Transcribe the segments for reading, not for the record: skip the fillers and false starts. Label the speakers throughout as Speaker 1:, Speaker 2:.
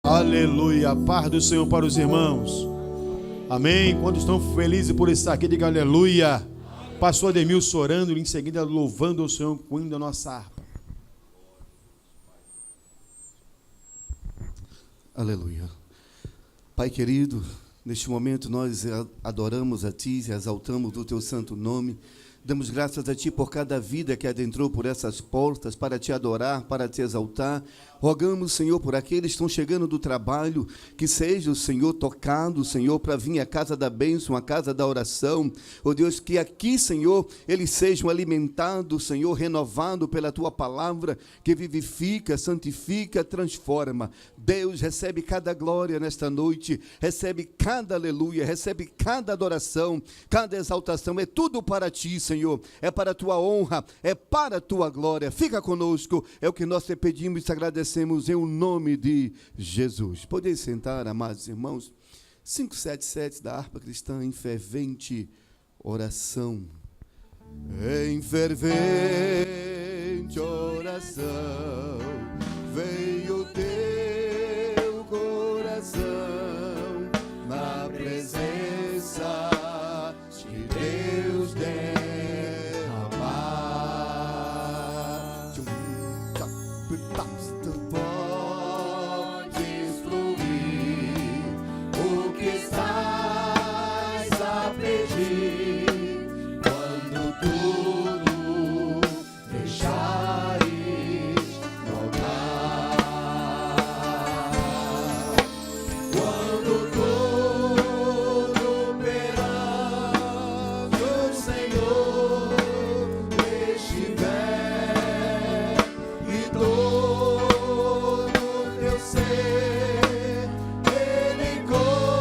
Speaker 1: Aleluia, paz do Senhor para os irmãos. Amém. Quando estão felizes por estar aqui, diga aleluia. Pastor Ademilson orando, em seguida louvando o Senhor com o hino da nossa harpa.
Speaker 2: Aleluia. Pai querido, neste momento nós adoramos a Ti, exaltamos o Teu santo nome. Damos graças a Ti por cada vida que adentrou por essas portas para Te adorar, para Te exaltar. Rogamos, Senhor, por aqueles que estão chegando do trabalho, que seja o Senhor tocado, Senhor, para vir à casa da bênção, à casa da oração. Oh Deus, que aqui, Senhor, eles sejam alimentados, Senhor, renovado pela Tua palavra, que vivifica, santifica, transforma. Deus, recebe cada glória nesta noite, recebe cada aleluia, recebe cada adoração, cada exaltação. É tudo para Ti, Senhor, é para a Tua honra, é para a Tua glória. Fica conosco, é o que nós Te pedimos e te agradecemos em o nome de Jesus. Podem sentar, amados irmãos. 577 da harpa cristã em fervente oração. Em fervente oração veio o teu coração na presença de Deus derramar. Podes fluir o que estás a pedir quando tudo deixares rogar. Quando tudo perante o Senhor estiver e todo teu ser Ele controlar,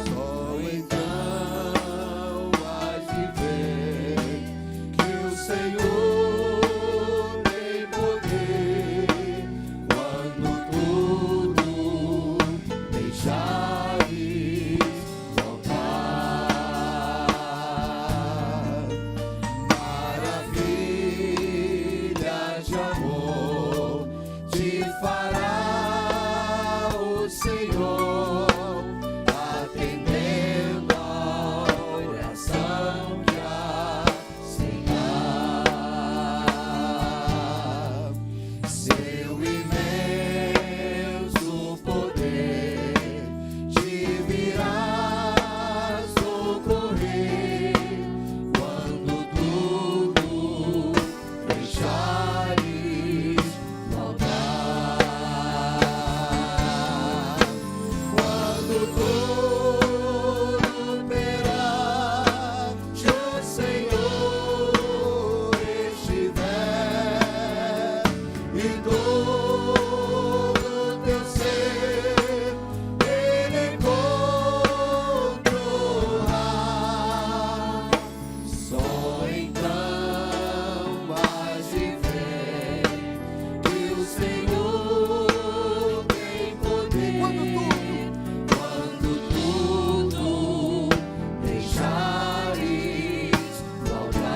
Speaker 2: só então vais viver que o Senhor tem poder quando tudo deixares voltar. Maravilhas de amor te fará o Senhor, atendendo a oração que a Senhor. Seu imenso poder te virá socorrer quando tudo deixares voltar. Quando tudo perante o Senhor estiver e todo teu ser Ele controlar, só então vais viver que o Senhor tem poder quando tudo deixares voltar.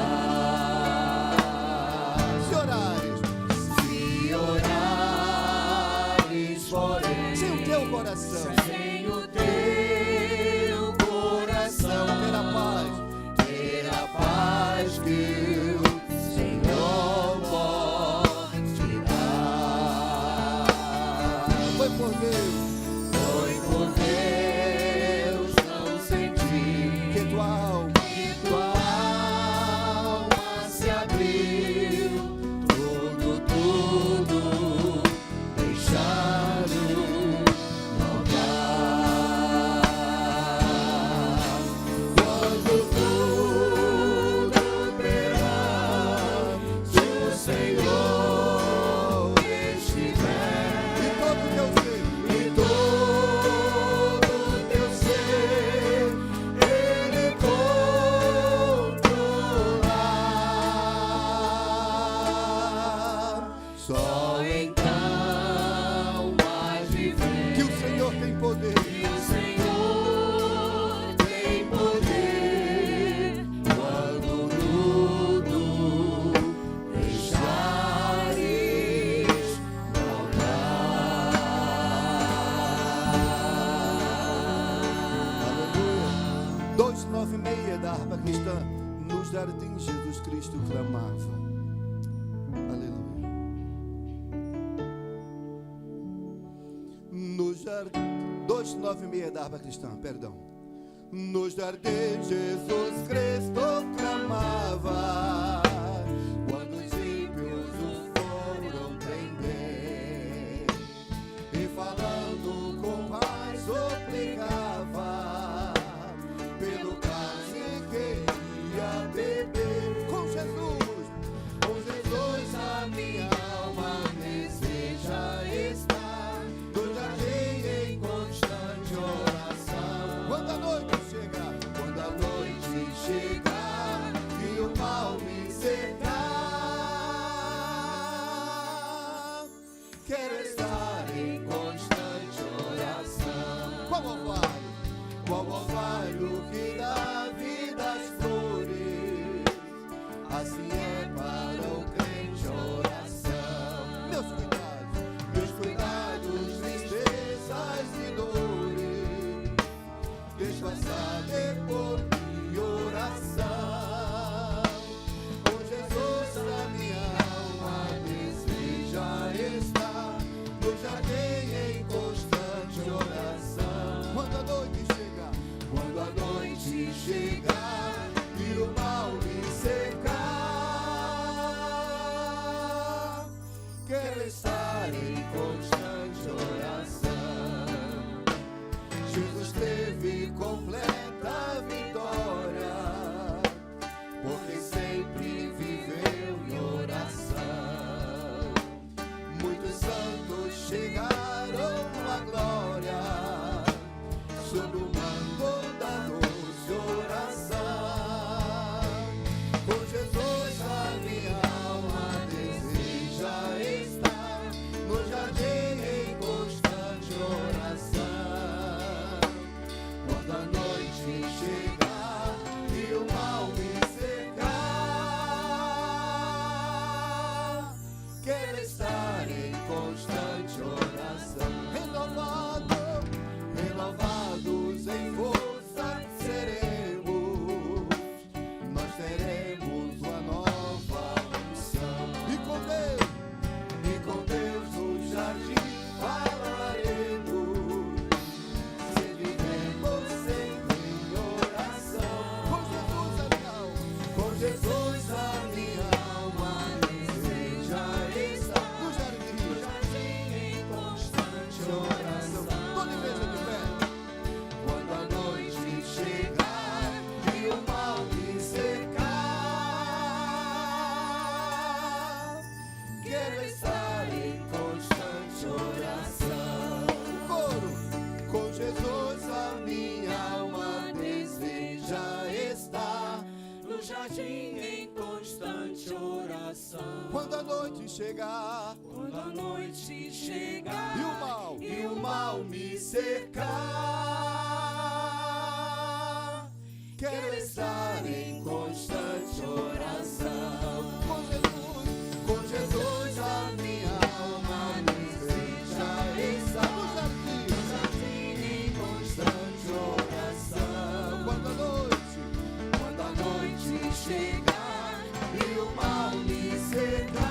Speaker 2: Se orares, porém, sem o teu coração, ter a paz que o Senhor pode te dar. Foi por Deus não sentir que tua alma se abriu, tudo deixado rogar. Quando tudo perante o Senhor estiver e todo teu ser Ele controlar, só então vais viver que o Senhor tem poder. Quando tudo deixares harpa cristã. No jardim Jesus Cristo clamava. Aleluia. No jardim, 296 da harpa cristã, perdão. No jardim Jesus Cristo clamava, quando os ímpios o foram prender, e falando com paz suplicava, pelo cálice queria beber. Com Jesus a minha alma deseja estar, no jardim em constante oração. Quando a noite chegar e o mal me cercar, quero estar em constante oração. Qual orvalho que dá vida às flores, assim é para o crente a oração. Meus cuidados, tristezas e dores, deixa passar depois de oração. Com Jesus a minha alma deseja estar, no jardim em constante oração. Quando a noite chegar e o mal me cercar, quero estar em constante oração. Jesus teve completa vitória, porque sempre viveu em oração. Muitos santos chegaram à glória, sob o mando da doce oração. Com Jesus a minha alma deseja estar, no jardim em constante oração. Quando a noite chegar e o mal me cercar, quero estar em constante oração. Renovados em força seremos, nós teremos uma nova unção. E com Deus no jardim falaremos, se vivemos sempre em oração. Com Jesus a minha alma deseja estar, no jardim em constante oração. Toda igreja de pé. Quando a noite chegar e o mal me cercar, quero estar em constante oração. O coro. Com Jesus a minha alma deseja estar,
Speaker 3: no jardim em constante oração.
Speaker 2: quando a noite chegar
Speaker 3: Quando a noite chegar
Speaker 2: e o mal me cercar, quero estar em constante oração. Com Jesus a minha alma deseja estar, no jardim em constante oração. Quando a noite chegar e o mal me cercar,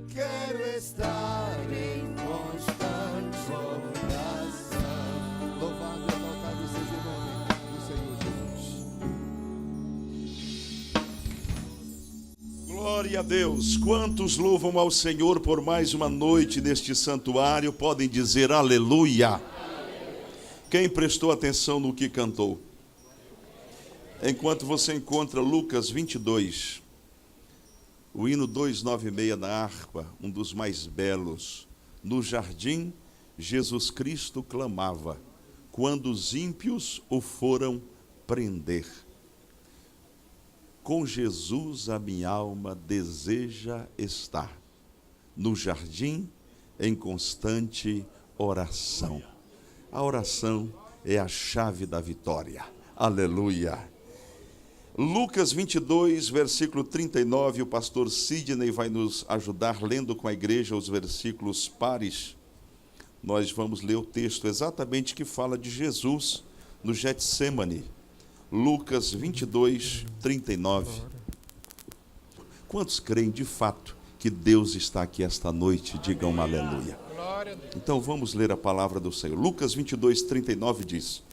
Speaker 2: quero estar em constante oração. Louvado e exaltado seja o nome do Senhor Jesus.
Speaker 4: Glória a Deus. Quantos louvam ao Senhor por mais uma noite neste santuário, podem dizer aleluia. Quem prestou atenção no que cantou? Enquanto você encontra Lucas 22, o hino 296 da harpa, um dos mais belos. No jardim, Jesus Cristo clamava, quando os ímpios o foram prender. Com Jesus a minha alma deseja estar, no jardim em constante oração. A oração é a chave da vitória. Aleluia. Lucas 22, versículo 39, o pastor Sidney vai nos ajudar lendo com a igreja os versículos pares. nós vamos ler o texto exatamente que fala de Jesus no Getsêmani, Lucas 22, 39. Quantos creem de fato que Deus está aqui esta noite? Digam um aleluia. Então vamos ler a palavra do Senhor. Lucas 22, 39 diz: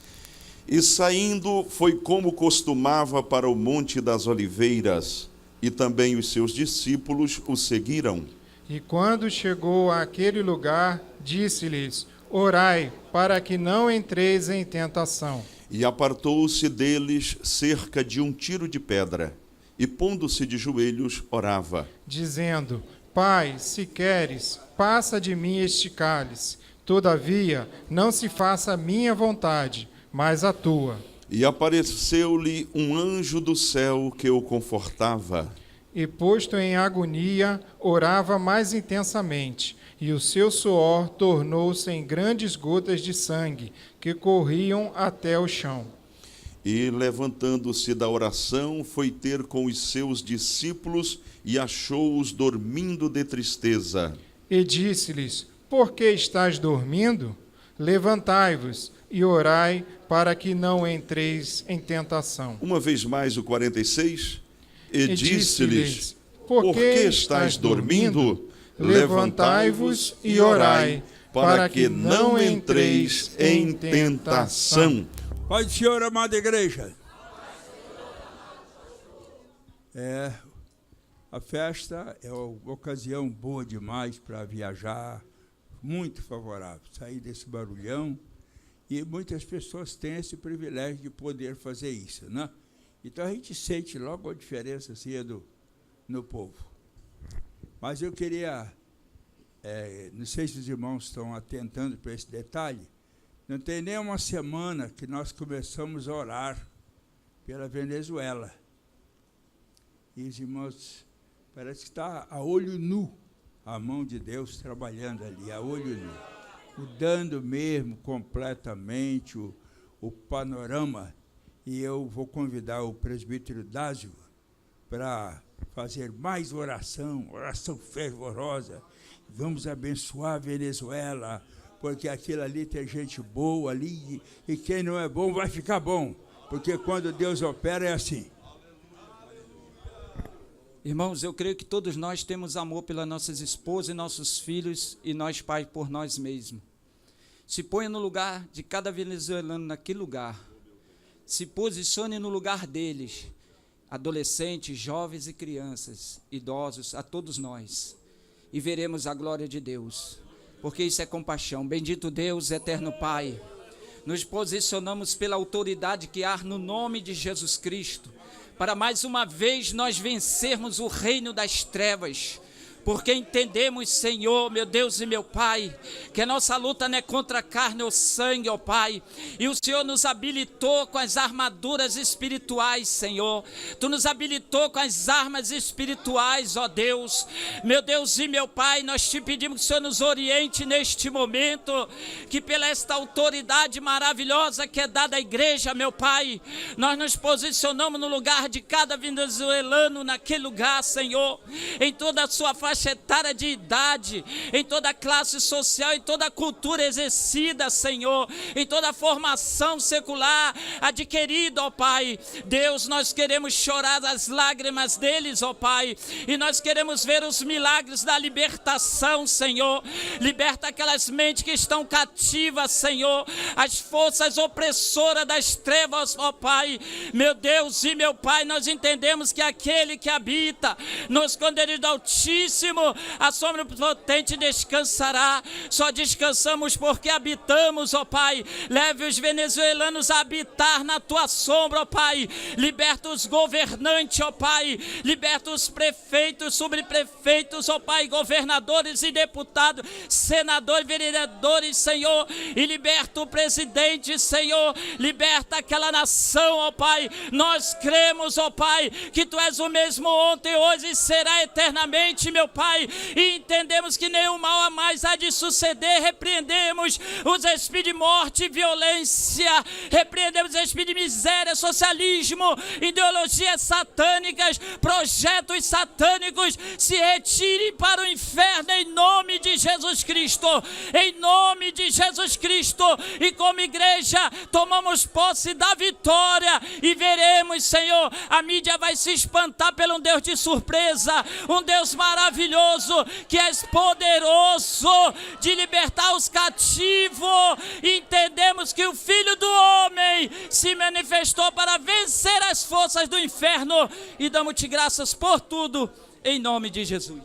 Speaker 4: E saindo foi como costumava para o Monte das Oliveiras, e também os seus discípulos o seguiram.
Speaker 5: E quando chegou àquele lugar, disse-lhes: Orai, para que não entreis em tentação.
Speaker 4: E apartou-se deles cerca de 1 tiro de pedra, e pondo-se de joelhos, orava,
Speaker 5: dizendo: Pai, se queres, passa de mim este cálice. Todavia, não se faça a minha vontade, mas a tua.
Speaker 4: E apareceu-lhe um anjo do céu que o confortava.
Speaker 5: E posto em agonia, orava mais intensamente, e o seu suor tornou-se em grandes gotas de sangue, que corriam até o chão.
Speaker 4: E, levantando-se da oração, foi ter com os seus discípulos e achou-os dormindo de tristeza.
Speaker 5: E disse-lhes: Por que estáis dormindo? Levantai-vos e orai, para que não entreis em tentação.
Speaker 4: Uma vez mais o 46. E disse-lhes:
Speaker 5: Por que estáis dormindo? Levantai-vos e orai, para que não entreis em tentação.
Speaker 6: Pai do Senhor, amada igreja. A festa é uma ocasião boa demais para viajar, muito favorável. Sair desse barulhão, e muitas pessoas têm esse privilégio de poder fazer isso, né? Então a gente sente logo a diferença assim, no povo. Mas eu queria, não sei se os irmãos estão atentando para esse detalhe, não tem nem uma semana que nós começamos a orar pela Venezuela. E os irmãos, parece que está a olho nu, a mão de Deus trabalhando ali, a olho nu, mudando mesmo completamente o panorama. E eu vou convidar o presbítero Dásio para fazer mais oração fervorosa. Vamos abençoar a Venezuela, porque aquilo ali tem gente boa ali, e quem não é bom vai ficar bom, porque quando Deus opera é assim.
Speaker 7: Irmãos, eu creio que todos nós temos amor pelas nossas esposas e nossos filhos, e nós, Pai, por nós mesmos. Se ponha no lugar de cada venezuelano naquele lugar. Se posicione no lugar deles, adolescentes, jovens e crianças, idosos, a todos nós, e veremos a glória de Deus, porque isso é compaixão. Bendito Deus, eterno Pai, nos posicionamos pela autoridade que há no nome de Jesus Cristo, para mais uma vez nós vencermos o reino das trevas, porque entendemos, Senhor, meu Deus e meu Pai, que a nossa luta não é contra a carne ou sangue, ó Pai, e o Senhor nos habilitou com as armaduras espirituais, Senhor, Tu nos habilitou com as armas espirituais, ó Deus, meu Deus e meu Pai, nós Te pedimos que o Senhor nos oriente neste momento, que pela esta autoridade maravilhosa que é dada à igreja, meu Pai, nós nos posicionamos no lugar de cada venezuelano naquele lugar, Senhor, em toda a sua faixa etária de idade, em toda a classe social, em toda a cultura exercida, Senhor, em toda a formação secular adquirida, ó Pai. Deus, nós queremos chorar as lágrimas deles, ó Pai, e nós queremos ver os milagres da libertação, Senhor. Liberta aquelas mentes que estão cativas, Senhor, as forças opressoras das trevas, ó Pai. Meu Deus e meu Pai, nós entendemos que aquele que habita no esconderijo do Altíssimo, a sombra potente descansará. Só descansamos porque habitamos, ó Pai. Leve os venezuelanos a habitar na Tua sombra, ó Pai. Liberta os governantes, ó Pai. Liberta os prefeitos, subprefeitos, ó Pai, governadores e deputados, senadores, vereadores, Senhor. E liberta o presidente, Senhor. Liberta aquela nação, ó Pai. Nós cremos, ó Pai, que Tu és o mesmo ontem, hoje e será eternamente, meu Pai, e entendemos que nenhum mal a mais há de suceder. Repreendemos os espíritos de morte e violência, repreendemos os espíritos de miséria, socialismo, ideologias satânicas, projetos satânicos, se retirem para o inferno em nome de Jesus Cristo, em nome de Jesus Cristo. E como igreja tomamos posse da vitória e veremos, Senhor, a mídia vai se espantar pelo um Deus de surpresa, um Deus maravilhoso, que és poderoso de libertar os cativos. Entendemos que o Filho do Homem se manifestou para vencer as forças do inferno, e damos-te graças por tudo, em nome de Jesus.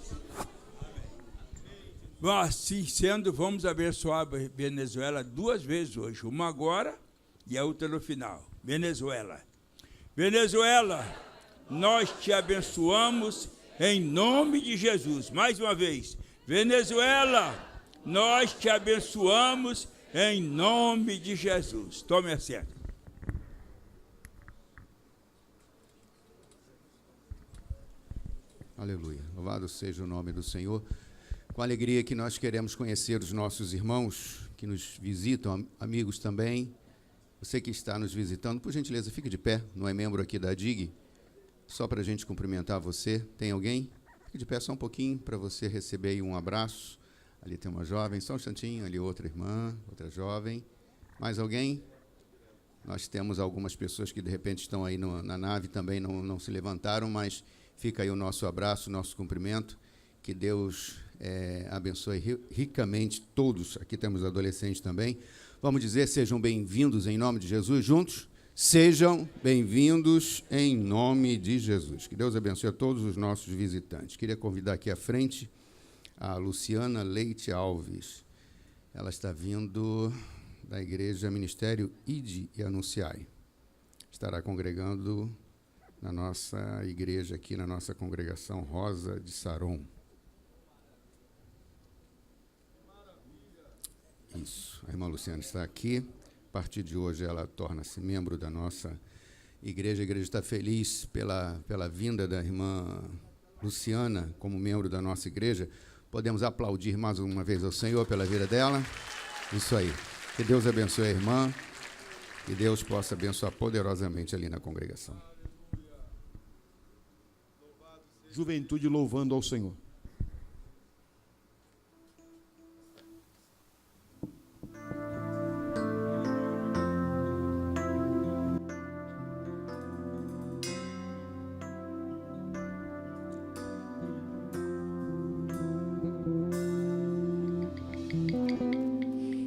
Speaker 6: Assim sendo, vamos abençoar a Venezuela 2 vezes hoje, uma agora e a outra no final. Venezuela, Venezuela, nós te abençoamos em nome de Jesus. Mais uma vez, Venezuela, nós te abençoamos em nome de Jesus. Tome assento.
Speaker 1: Aleluia. Louvado seja o nome do Senhor. Com alegria que nós queremos conhecer os nossos irmãos que nos visitam, amigos também. Você que está nos visitando, por gentileza, fique de pé. Não é membro aqui da DIG? Só para a gente cumprimentar você. Tem alguém? Fique de pé só um pouquinho para você receber aí um abraço. Ali tem uma jovem, só um instantinho. Ali outra irmã, outra jovem. Mais alguém? Nós temos algumas pessoas que de repente estão aí na nave também, não se levantaram, mas fica aí o nosso abraço, o nosso cumprimento. Que Deus abençoe ricamente todos. Aqui temos adolescentes também. Vamos dizer, sejam bem-vindos em nome de Jesus juntos. Sejam bem-vindos em nome de Jesus. Que Deus abençoe a todos os nossos visitantes. Queria convidar aqui à frente a Luciana Leite Alves. Ela está vindo da Igreja Ministério Ide e Anunciai. Estará congregando na nossa igreja aqui, na nossa congregação Rosa de Saron. Isso, a irmã Luciana está aqui. A partir de hoje ela torna-se membro da nossa igreja. A igreja está feliz pela vinda da irmã Luciana como membro da nossa igreja. Podemos aplaudir mais uma vez ao Senhor pela vida dela. Isso aí. Que Deus abençoe a irmã. Que Deus possa abençoar poderosamente ali na congregação. Juventude louvando ao Senhor.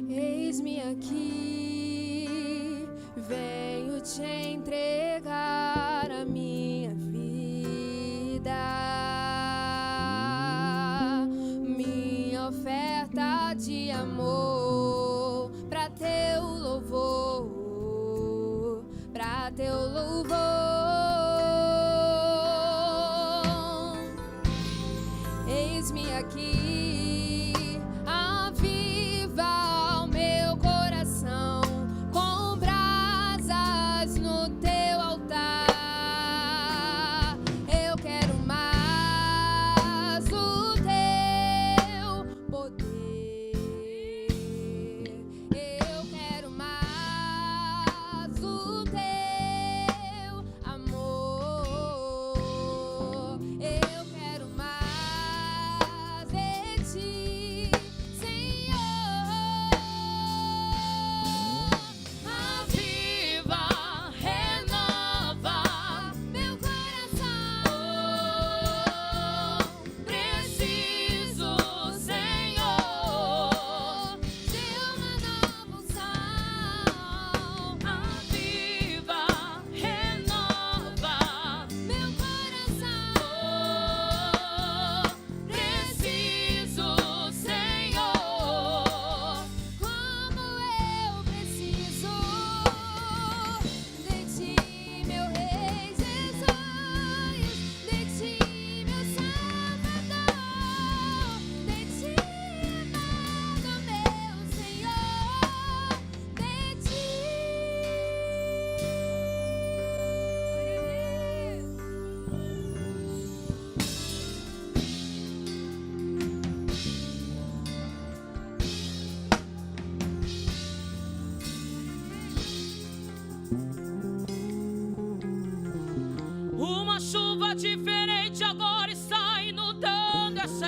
Speaker 8: Eis-me aqui, venho te entregar a minha vida, minha oferta de amor, para teu louvor, para teu louvor. Eis-me aqui, aviva o meu coração com brasas no teu altar. Eu quero mais o teu poder, eu quero mais o teu amor, eu quero mais de ti.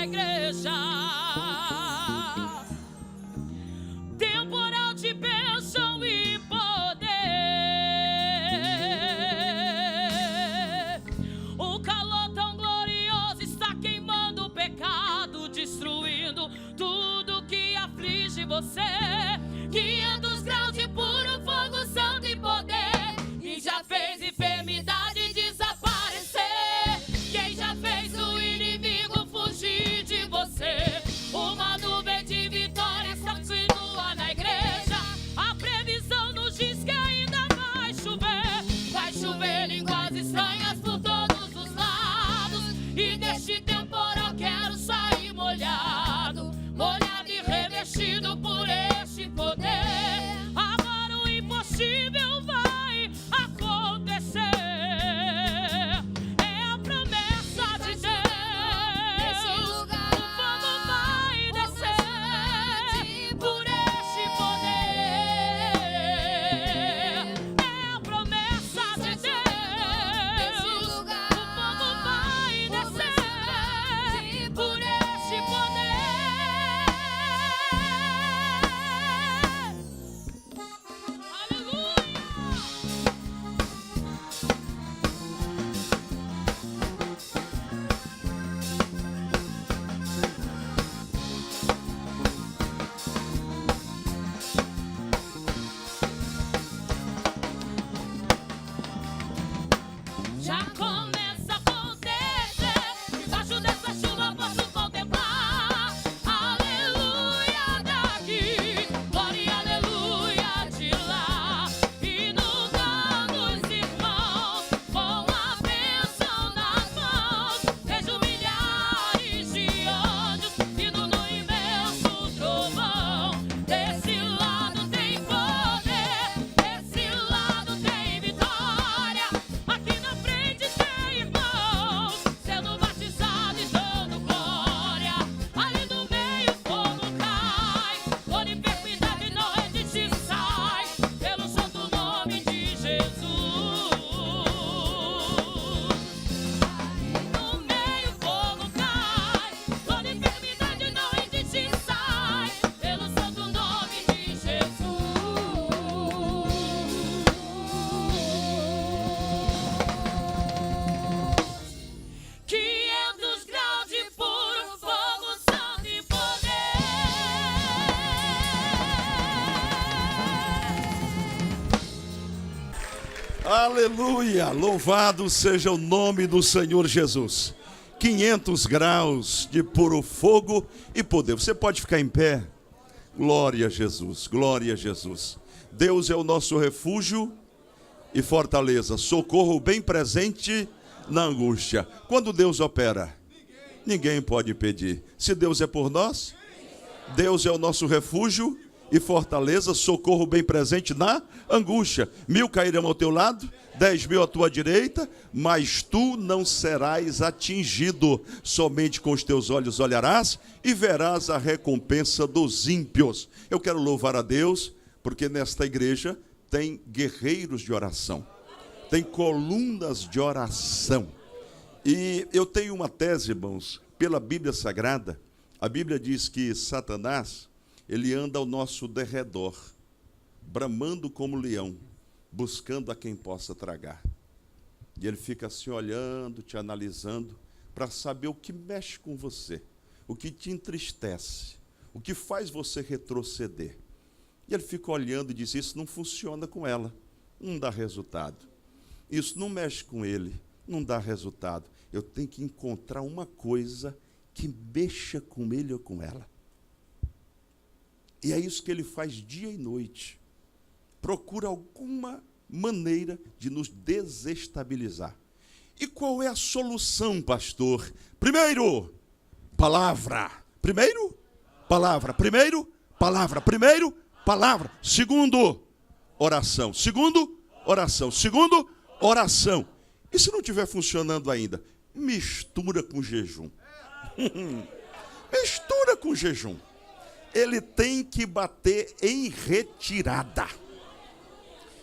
Speaker 3: igreja. Temporal de bênção e poder. O calor tão glorioso está queimando o pecado, destruindo tudo que aflige você. 500 graus de puro fogo santo e poder, e já fez enfermidade desaparecer. Quem já fez o inimigo fugir de você? Uma nuvem de vitória continua na igreja. A previsão nos diz que ainda vai chover. Vai chover línguas estranhas por todos os lados, e deste temporal quero sair molhado, molhado e revestido por este poder. Agora o impossível vai acontecer. É a promessa de Deus.
Speaker 8: Nesse lugar,
Speaker 3: O fogo vai descer por este poder. É a promessa de Deus.
Speaker 8: nesse lugar,
Speaker 3: O fogo vai descer por este poder. Aleluia! Já começa a acontecer. Debaixo dessa chuva posso contemplar. Aleluia daqui, glória e aleluia de lá. Inundando os irmãos com a bênção nas mãos. Vejo milhares de anjos vindo no imenso trovão. Desse lado tem poder, desse lado tem vitória. Aqui na frente tem irmãos sendo batizados e dando glória. Ali no meio fogo cai, toda enfermidade noite sai, pelo santo nome de Jesus. Ali no meio fogo cai, toda enfermidade noite sai, pelo santo nome de Jesus. 500 graus de puro fogo, santo e poder.
Speaker 4: Aleluia! Louvado seja o nome do Senhor Jesus. 500 graus de puro fogo e poder. Você pode ficar em pé? Glória a Jesus, glória a Jesus. Deus é o nosso refúgio e fortaleza, socorro bem presente na angústia. Quando Deus opera, ninguém pode impedir. Se Deus é por nós, Deus é o nosso refúgio e fortaleza, socorro bem presente na angústia. 1000 cairão ao teu lado, 10.000 à tua direita, mas tu não serás atingido. Somente com os teus olhos olharás e verás a recompensa dos ímpios. Eu quero louvar a Deus, porque nesta igreja tem guerreiros de oração, tem colunas de oração. E eu tenho uma tese, irmãos, pela Bíblia Sagrada. A Bíblia diz que Satanás, ele anda ao nosso derredor, bramando como leão, buscando a quem possa tragar. E ele fica assim olhando, te analisando, para saber o que mexe com você, o que te entristece, o que faz você retroceder. E ele fica olhando e diz: isso não funciona com ela, não dá resultado. Isso não mexe com ele, não dá resultado. Eu tenho que encontrar uma coisa que mexa com ele ou com ela. E é isso que ele faz dia e noite. Procura alguma maneira de nos desestabilizar. E qual é a solução, pastor? Primeiro, palavra. Primeiro, palavra. Primeiro, palavra. Primeiro, palavra. Segundo, oração. Segundo, oração. Segundo, oração. E se não estiver funcionando ainda, mistura com jejum. Mistura com jejum. Ele tem que bater em retirada.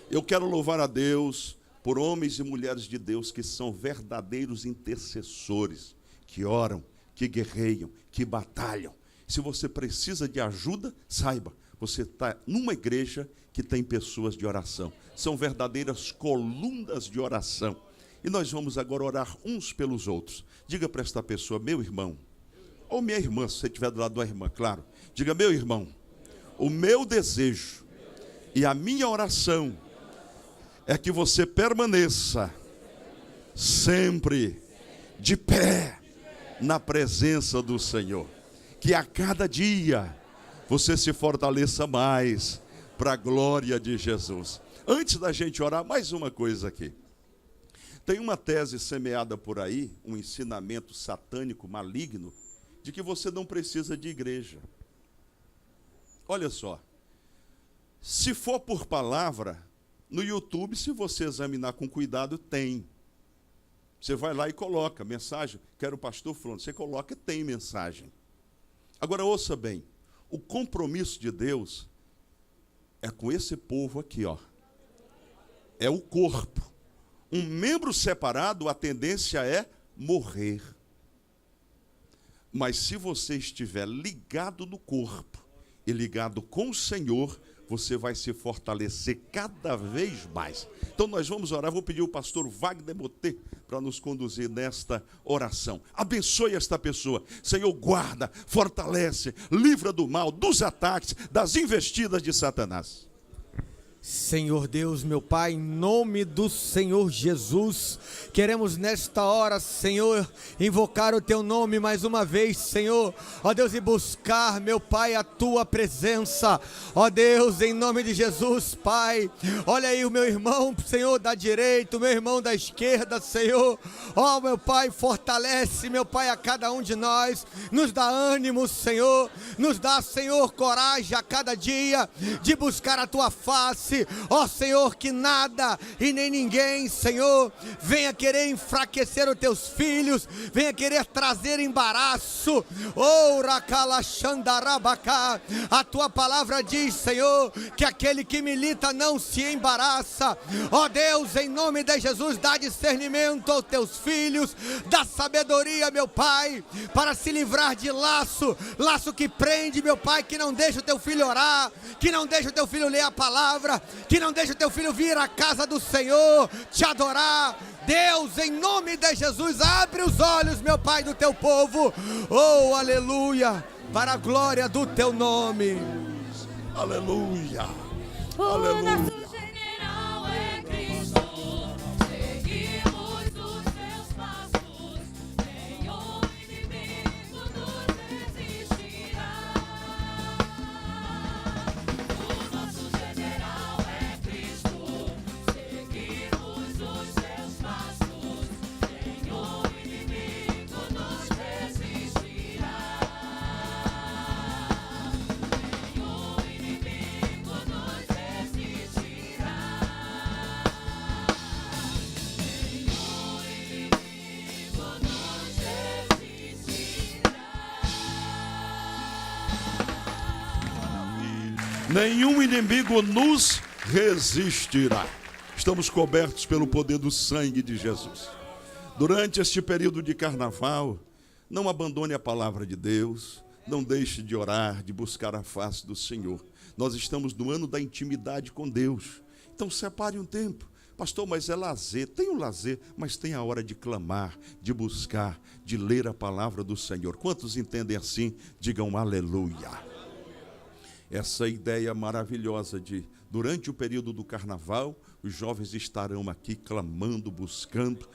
Speaker 4: Eu quero louvar a Deus por homens e mulheres de Deus que são verdadeiros intercessores, que oram, que guerreiam, que batalham. Se você precisa de ajuda, saiba, você está numa igreja que tem pessoas de oração. São verdadeiras colunas de oração. E nós vamos agora orar uns pelos outros. Diga para esta pessoa, meu irmão, ou minha irmã, se você estiver do lado da irmã, claro. Diga, meu irmão, o meu desejo e a minha oração é que você permaneça sempre de pé na presença do Senhor. Que a cada dia você se fortaleça mais para a glória de Jesus. Antes da gente orar, mais uma coisa aqui. Tem uma tese semeada por aí, um ensinamento satânico maligno, de que você não precisa de igreja. Olha só, se for por palavra, no YouTube, se você examinar com cuidado, tem. Você vai lá e coloca mensagem, quero o pastor falando, você coloca, tem mensagem. Agora ouça bem, o compromisso de Deus é com esse povo aqui, ó. É o corpo. Um membro separado, a tendência é morrer. Mas se você estiver ligado no corpo e ligado com o Senhor, você vai se fortalecer cada vez mais. Então nós vamos orar, vou pedir ao pastor Wagner Moté para nos conduzir nesta oração. Abençoe esta pessoa. Senhor, guarda, fortalece, livra do mal, dos ataques, das investidas de Satanás.
Speaker 9: Senhor Deus, meu Pai, em nome do Senhor Jesus, queremos nesta hora, Senhor, invocar o Teu nome mais uma vez, Senhor, ó Deus, e buscar, meu Pai, a Tua presença, ó Deus, em nome de Jesus, Pai, olha aí o meu irmão, Senhor, da direita, o meu irmão da esquerda, Senhor, ó meu Pai, fortalece, meu Pai, a cada um de nós, nos dá ânimo, Senhor, nos dá, Senhor, coragem a cada dia de buscar a Tua face. Ó Senhor, que nada e nem ninguém, Senhor, venha querer enfraquecer os teus filhos, venha querer trazer embaraço. A tua palavra diz, Senhor, que aquele que milita não se embaraça. Ó Deus, em nome de Jesus, dá discernimento aos teus filhos, dá sabedoria, meu Pai, para se livrar de laço que prende, meu Pai, que não deixa o teu filho orar, que não deixa o teu filho ler a palavra, que não deixa o teu filho vir à casa do Senhor, te adorar. Deus, em nome de Jesus, abre os olhos, meu Pai, do teu povo. Oh, aleluia, para a glória do teu nome.
Speaker 4: Aleluia,
Speaker 3: Aleluia.
Speaker 4: Nenhum inimigo nos resistirá. Estamos cobertos pelo poder do sangue de Jesus. Durante este período de carnaval, não abandone a palavra de Deus, não deixe de orar, de buscar a face do Senhor. Nós estamos no ano da intimidade com Deus. Então separe um tempo. Pastor, mas é lazer. Tem o lazer, mas tem a hora de clamar, de buscar, de ler a palavra do Senhor. Quantos entendem assim? Digam aleluia. Essa ideia maravilhosa de, durante o período do carnaval, os jovens estarão aqui clamando, buscando.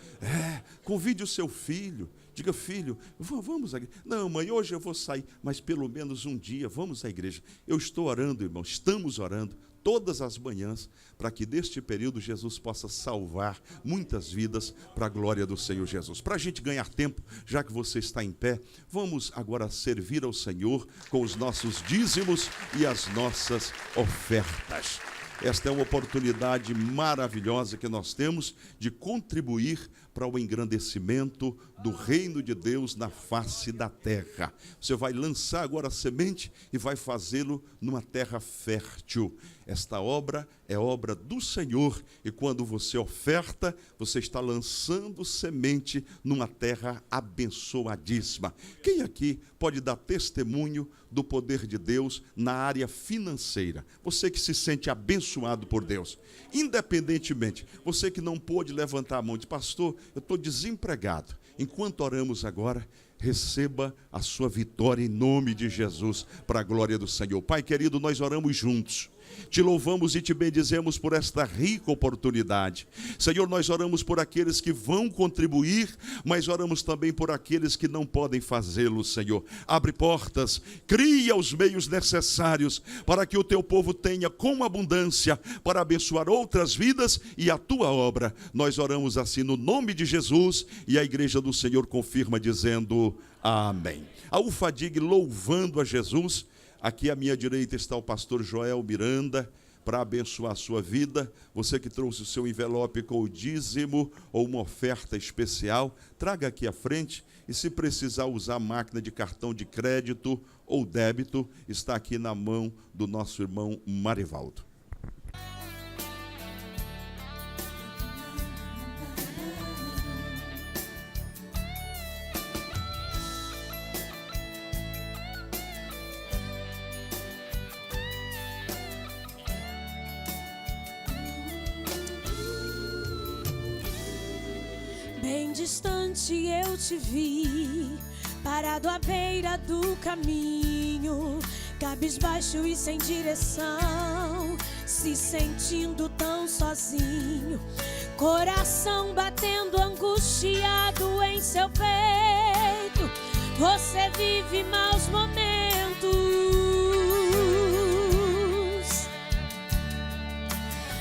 Speaker 4: Convide o seu filho. Diga, filho, vamos à igreja. Não, mãe, hoje eu vou sair, mas pelo menos um dia vamos à igreja. Eu estou orando, irmão, estamos orando todas as manhãs, para que neste período Jesus possa salvar muitas vidas para a glória do Senhor Jesus. Para a gente ganhar tempo, já que você está em pé, vamos agora servir ao Senhor com os nossos dízimos e as nossas ofertas. Esta é uma oportunidade maravilhosa que nós temos de contribuir para o engrandecimento do reino de Deus na face da terra. Você vai lançar agora a semente e vai fazê-lo numa terra fértil. Esta obra é obra do Senhor, e quando você oferta, você está lançando semente numa terra abençoadíssima. Quem aqui pode dar testemunho do poder de Deus na área financeira? Você que se sente abençoado por Deus, independentemente, você que não pôde levantar a mão de pastor, eu estou desempregado. Enquanto oramos agora, receba a sua vitória em nome de Jesus, para a glória do Senhor. Pai querido, nós oramos juntos. Te louvamos e te bendizemos por esta rica oportunidade. Senhor, nós oramos por aqueles que vão contribuir, mas oramos também por aqueles que não podem fazê-lo, Senhor. Abre portas, cria os meios necessários para que o teu povo tenha com abundância para abençoar outras vidas e a tua obra. Nós oramos assim no nome de Jesus, e a igreja do Senhor confirma dizendo amém. A UFADIG louvando a Jesus. Aqui à minha direita está o pastor Joel Miranda, para abençoar a sua vida. Você que trouxe o seu envelope com o dízimo ou uma oferta especial, traga aqui à frente, e se precisar usar a máquina de cartão de crédito ou débito, está aqui na mão do nosso irmão Marivaldo.
Speaker 10: Bem distante eu te vi, parado à beira do caminho, cabisbaixo e sem direção, se sentindo tão sozinho, coração batendo angustiado em seu peito. Você vive maus momentos,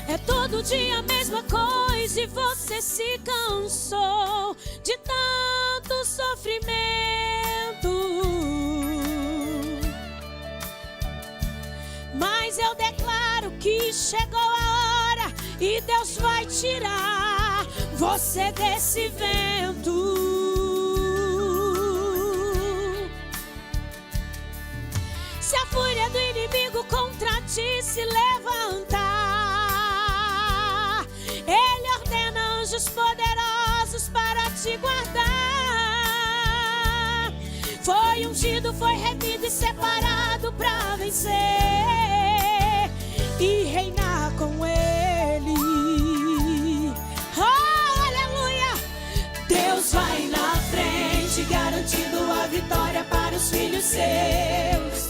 Speaker 10: é todo dia a mesma coisa e você se cansou de tanto sofrimento. Mas eu declaro que chegou a hora e Deus vai tirar você desse vento. Se a fúria do inimigo contra ti se levantar, Ele ordena anjos poderosos para te guardar. Foi ungido, foi remido e separado para vencer e reinar com Ele. Oh, aleluia! Deus vai na frente, garantindo a vitória para os filhos seus,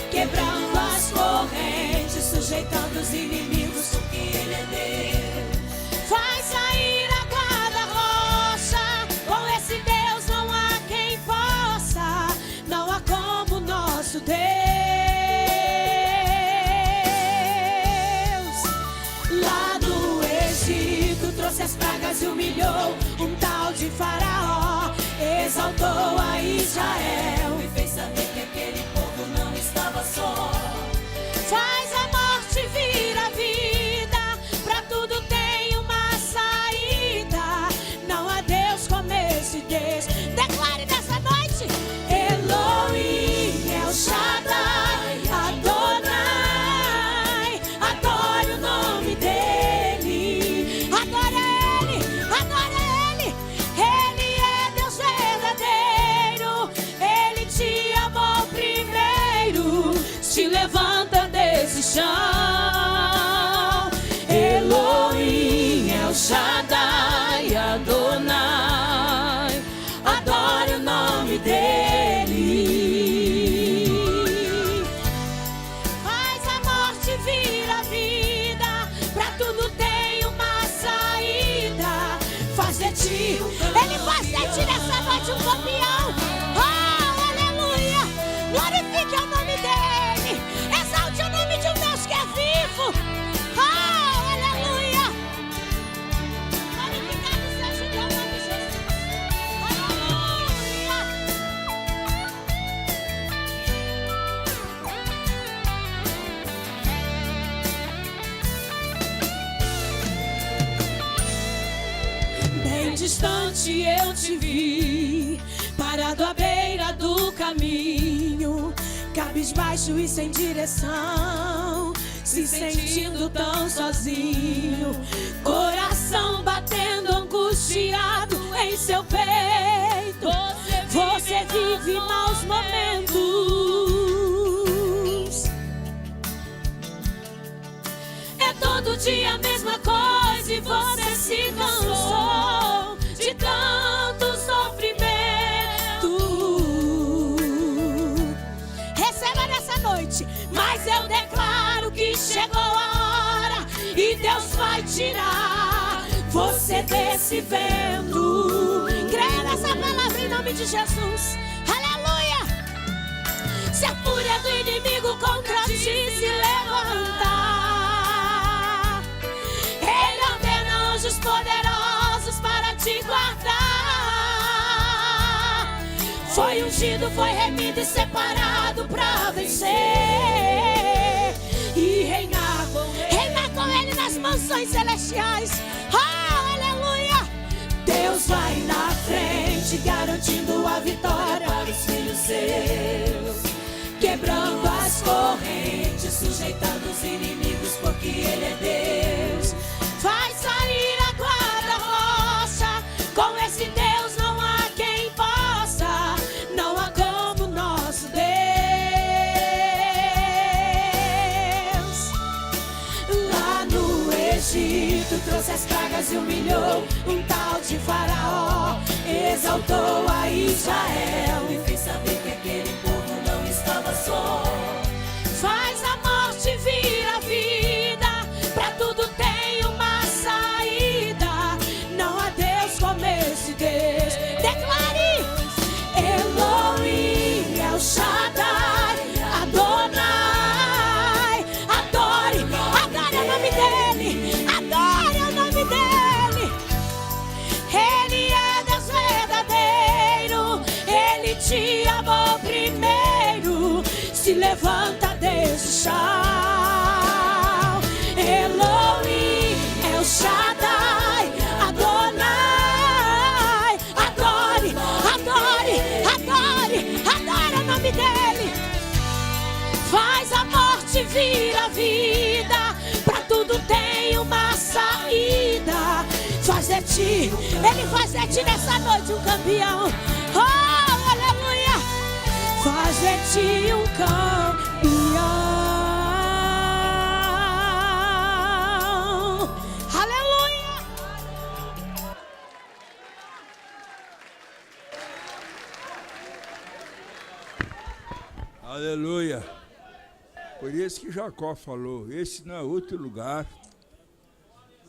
Speaker 10: quebrando as correntes, sujeitando os inimigos, porque Ele é Deus. Faz sair a guarda-rocha, com esse Deus não há quem possa, não há como nosso Deus. Lá do Egito trouxe as pragas e humilhou um tal de Faraó, exaltou a Israel e fez saber que aquele povo não estava só. Faz a morte vir a vida, pra tudo tem uma saída, não há Deus como esse Deus. Declare nessa noite: Elohim, El Shaddai, Adonai, adore o nome dele, adore ele, ele é Deus verdadeiro, ele te amou primeiro, se levanta desse chão. Elohim, El Shaddai, Adonai, adore o nome dele. Faz a morte vir a vida, pra tudo tem uma saída. Faz de ti, Ele faz de ti nessa noite um campeão. Oh, aleluia! Glorifique o nome dele, exalte o nome de um Deus que é vivo. Oh, aleluia! Glorificado seja o teu nome, Jesus. Aleluia! Bem distante eu te vi, parado à beira do caminho, cabisbaixo e sem direção, se sentindo tão sozinho, coração batendo angustiado em seu peito. Você vive maus momentos. É todo dia a mesma coisa e você se cansou de tanto sofrimento. Receba nessa noite, mas eu declaro que chegou a hora e Deus vai tirar você desse vento. Creia nessa palavra em nome de Jesus. Aleluia! Se a fúria do inimigo contra ti se levantar, Ele ordena anjos poderosos para te guardar. Foi ungido, foi remido e separado para vencer e reinar com Ele nas mansões celestiais. Oh, aleluia! Deus vai na frente, garantindo a vitória para os filhos seus, quebrando as correntes, sujeitando os inimigos, porque Ele é Deus. Vai sair a guarda-rocha, com esse Deus não há quem possa, não há como nosso Deus. Lá no Egito trouxe as pragas e humilhou um tal de Faraó, exaltou a Israel e fez saber que aquele povo não estava só. Faz a morte vir a vida, pra tudo tem uma saída. Não há Deus como esse Deus. Declare: Elohim, El Shaddai, Adonai. Adore, adore o nome dele, adore o nome dele. Ele é Deus verdadeiro, Ele te amou primeiro. Se levanta desse chão. Elohim, El Shaddai, Adonai. Adore, adore, adore, adore o nome dele. Faz a morte vir a vida, pra tudo tem uma saída. Faz de ti, Ele faz de ti nessa noite um campeão. Oh, aleluia! Faz de ti um campeão. Aleluia!
Speaker 6: Aleluia. Por isso que Jacó falou, esse não é outro lugar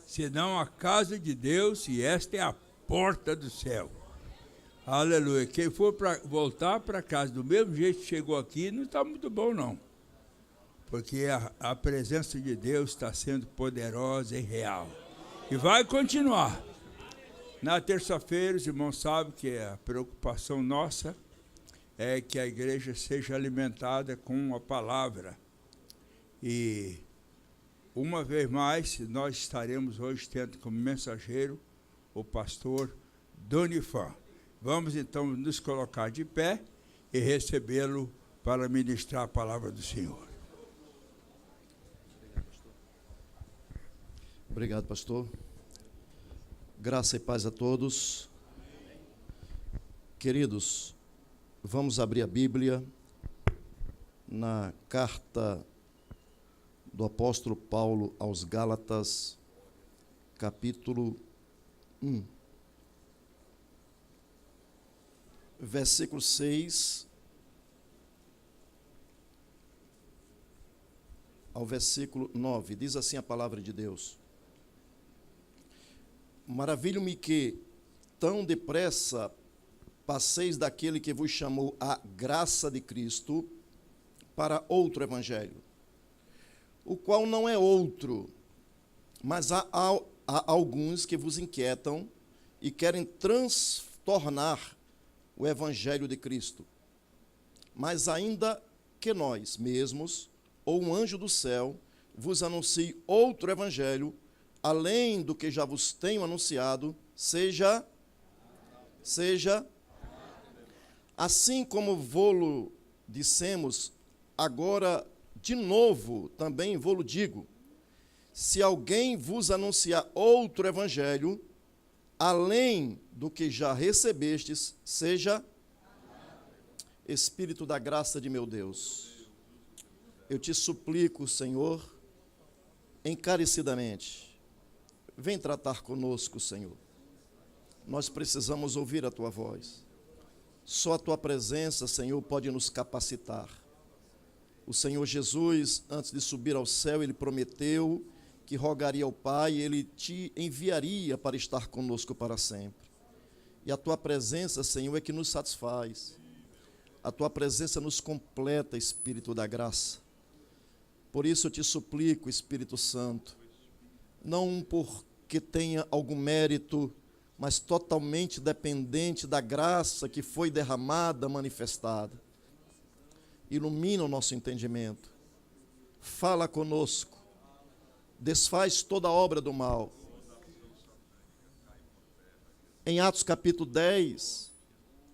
Speaker 6: senão a casa de Deus, e esta é a porta do céu. Aleluia. Quem for voltar para casa do mesmo jeito que chegou aqui, não está muito bom, não. Porque a presença de Deus está sendo poderosa e real. E vai continuar. Na terça-feira, os irmãos sabem que a preocupação nossa é que a igreja seja alimentada com a palavra. E uma vez mais, nós estaremos hoje tendo como mensageiro o pastor Donifan. Vamos então nos colocar de pé e recebê-lo para ministrar a palavra do Senhor.
Speaker 11: Obrigado, pastor. Graça e paz a todos. Queridos, vamos abrir a Bíblia na carta do apóstolo Paulo aos Gálatas, capítulo 1, versículo 6 ao versículo 9. Diz assim a palavra de Deus: Maravilho-me que tão depressa passeis daquele que vos chamou a graça de Cristo para outro evangelho, o qual não é outro, mas há alguns que vos inquietam e querem transtornar o evangelho de Cristo. Mas ainda que nós mesmos, ou um anjo do céu, vos anuncie outro evangelho, além do que já vos tenho anunciado, seja assim como vô-lo dissemos, agora De novo, também vou-lo digo, se alguém vos anunciar outro evangelho, além do que já recebestes, seja Espírito da graça de meu Deus. Eu te suplico, Senhor, encarecidamente, vem tratar conosco, Senhor. Nós precisamos ouvir a tua voz. Só a tua presença, Senhor, pode nos capacitar. O Senhor Jesus, antes de subir ao céu, ele prometeu que rogaria ao Pai e ele te enviaria para estar conosco para sempre. E a tua presença, Senhor, é que nos satisfaz. A tua presença nos completa, Espírito da graça. Por isso eu te suplico, Espírito Santo, não porque tenha algum mérito, mas totalmente dependente da graça que foi derramada, manifestada. Ilumina o nosso entendimento. Fala conosco. Desfaz toda a obra do mal. Em Atos capítulo 10,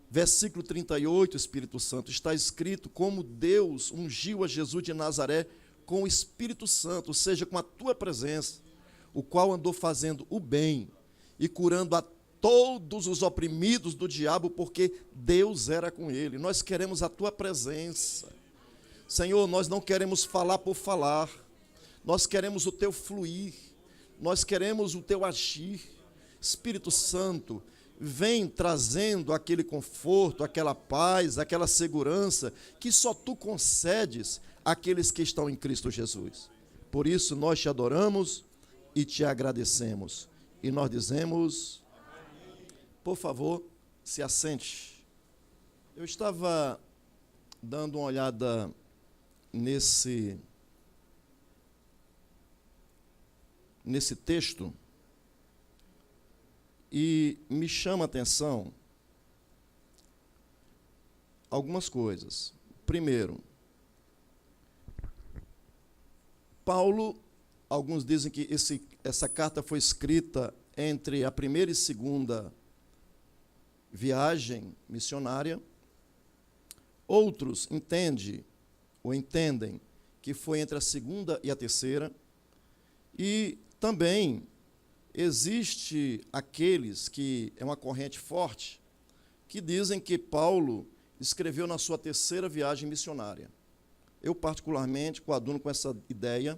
Speaker 11: versículo 38, Espírito Santo, está escrito como Deus ungiu a Jesus de Nazaré com o Espírito Santo, ou seja, com a tua presença, o qual andou fazendo o bem e curando a todos os oprimidos do diabo, porque Deus era com ele. Nós queremos a tua presença. Senhor, nós não queremos falar por falar, nós queremos o teu fluir, nós queremos o teu agir. Espírito Santo, vem trazendo aquele conforto, aquela paz, aquela segurança que só tu concedes àqueles que estão em Cristo Jesus. Por isso nós te adoramos e te agradecemos. E nós dizemos, por favor, se assente. Eu estava dando uma olhada nesse texto e me chama a atenção algumas coisas. Primeiro, Paulo, alguns dizem que essa carta foi escrita entre a primeira e segunda viagem missionária. Outros entendem que foi entre a segunda e a terceira. E também existe aqueles que é uma corrente forte que dizem que Paulo escreveu na sua terceira viagem missionária. Eu particularmente coaduno com essa ideia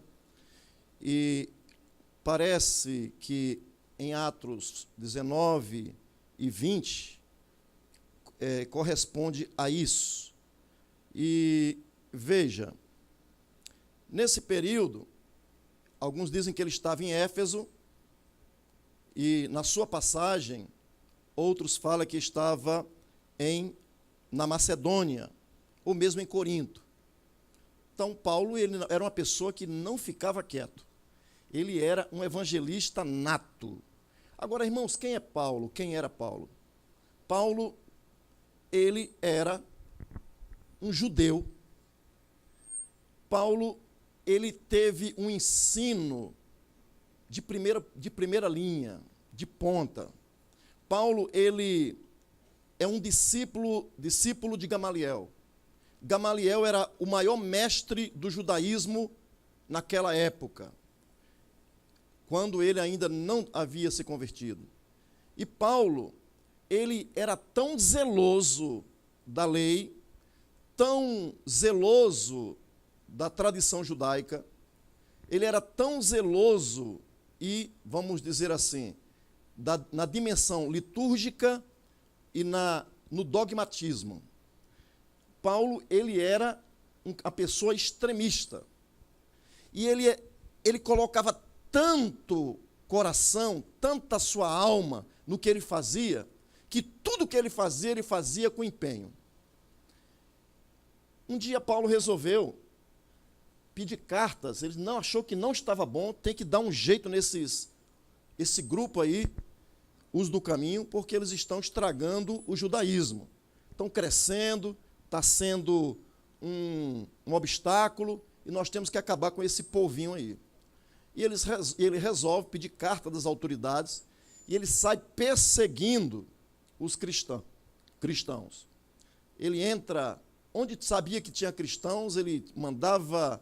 Speaker 11: e parece que em Atos 19 e 20 corresponde a isso. E veja, nesse período, alguns dizem que ele estava em Éfeso, e na sua passagem, outros falam que estava na Macedônia, ou mesmo em Corinto. Então, Paulo ele era uma pessoa que não ficava quieto. Ele era um evangelista nato. Agora, irmãos, quem é Paulo? Quem era Paulo? Paulo, ele era um judeu. Paulo, ele teve um ensino de primeira linha, de ponta. Paulo, ele é um discípulo de Gamaliel. Gamaliel era o maior mestre do judaísmo naquela época, quando ele ainda não havia se convertido. E Paulo, ele era tão zeloso da lei, tão zeloso da tradição judaica, ele era tão zeloso e, vamos dizer assim, na dimensão litúrgica e no dogmatismo. Paulo, ele era uma pessoa extremista. E ele colocava tanto coração, tanta sua alma no que ele fazia, que tudo que ele fazia com empenho. Um dia Paulo resolveu pedir cartas, ele não achou que não estava bom, tem que dar um jeito esse grupo aí, os do caminho, porque eles estão estragando o judaísmo. Estão crescendo, está sendo um obstáculo, e nós temos que acabar com esse povinho aí. E ele resolve pedir carta das autoridades, e ele sai perseguindo os cristãos. Ele entra onde sabia que tinha cristãos, ele mandava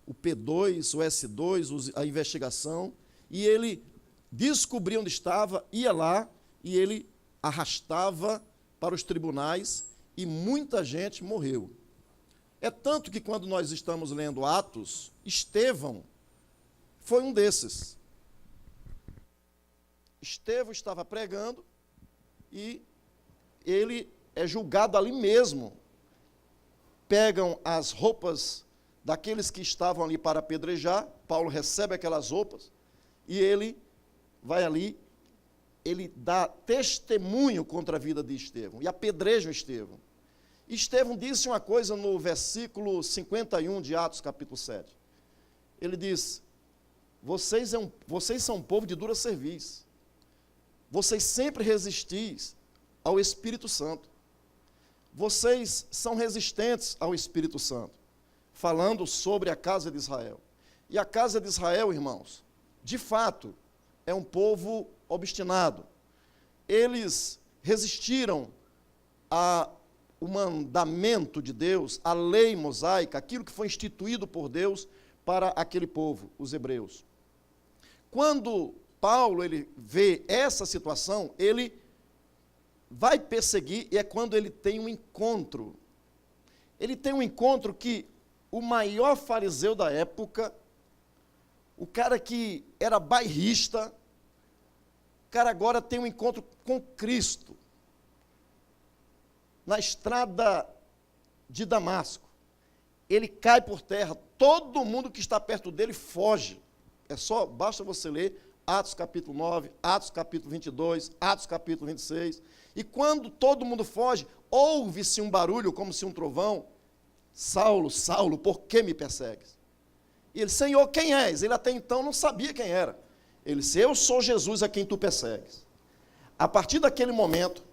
Speaker 11: o P2, o S2, a investigação, e ele descobria onde estava, ia lá, e ele arrastava para os tribunais, e muita gente morreu. É tanto que quando nós estamos lendo Atos, Estevão foi um desses. Estevão estava pregando e ele é julgado ali mesmo. Pegam as roupas daqueles que estavam ali para apedrejar, Paulo recebe aquelas roupas e ele vai ali, ele dá testemunho contra a vida de Estevão e apedreja Estevão. Estevão disse uma coisa no versículo 51 de Atos, capítulo 7. Ele diz: vocês são um povo de dura cerviz. Vocês sempre resistis ao Espírito Santo. Vocês são resistentes ao Espírito Santo. Falando sobre a casa de Israel. E a casa de Israel, irmãos, de fato, é um povo obstinado. Eles resistiram o mandamento de Deus, a lei mosaica, aquilo que foi instituído por Deus para aquele povo, os hebreus. Quando Paulo ele vê essa situação, ele vai perseguir, e é quando ele tem um encontro. Ele tem um encontro que o maior fariseu da época, o cara que era bairrista, o cara agora tem um encontro com Cristo. Na estrada de Damasco, ele cai por terra, todo mundo que está perto dele foge. Basta você ler Atos capítulo 9, Atos capítulo 22, Atos capítulo 26, e quando todo mundo foge, ouve-se um barulho como se um trovão: Saulo, Saulo, por que me persegues? E ele: Senhor, quem és? Ele até então não sabia quem era. Ele disse: eu sou Jesus a quem tu persegues. A partir daquele momento,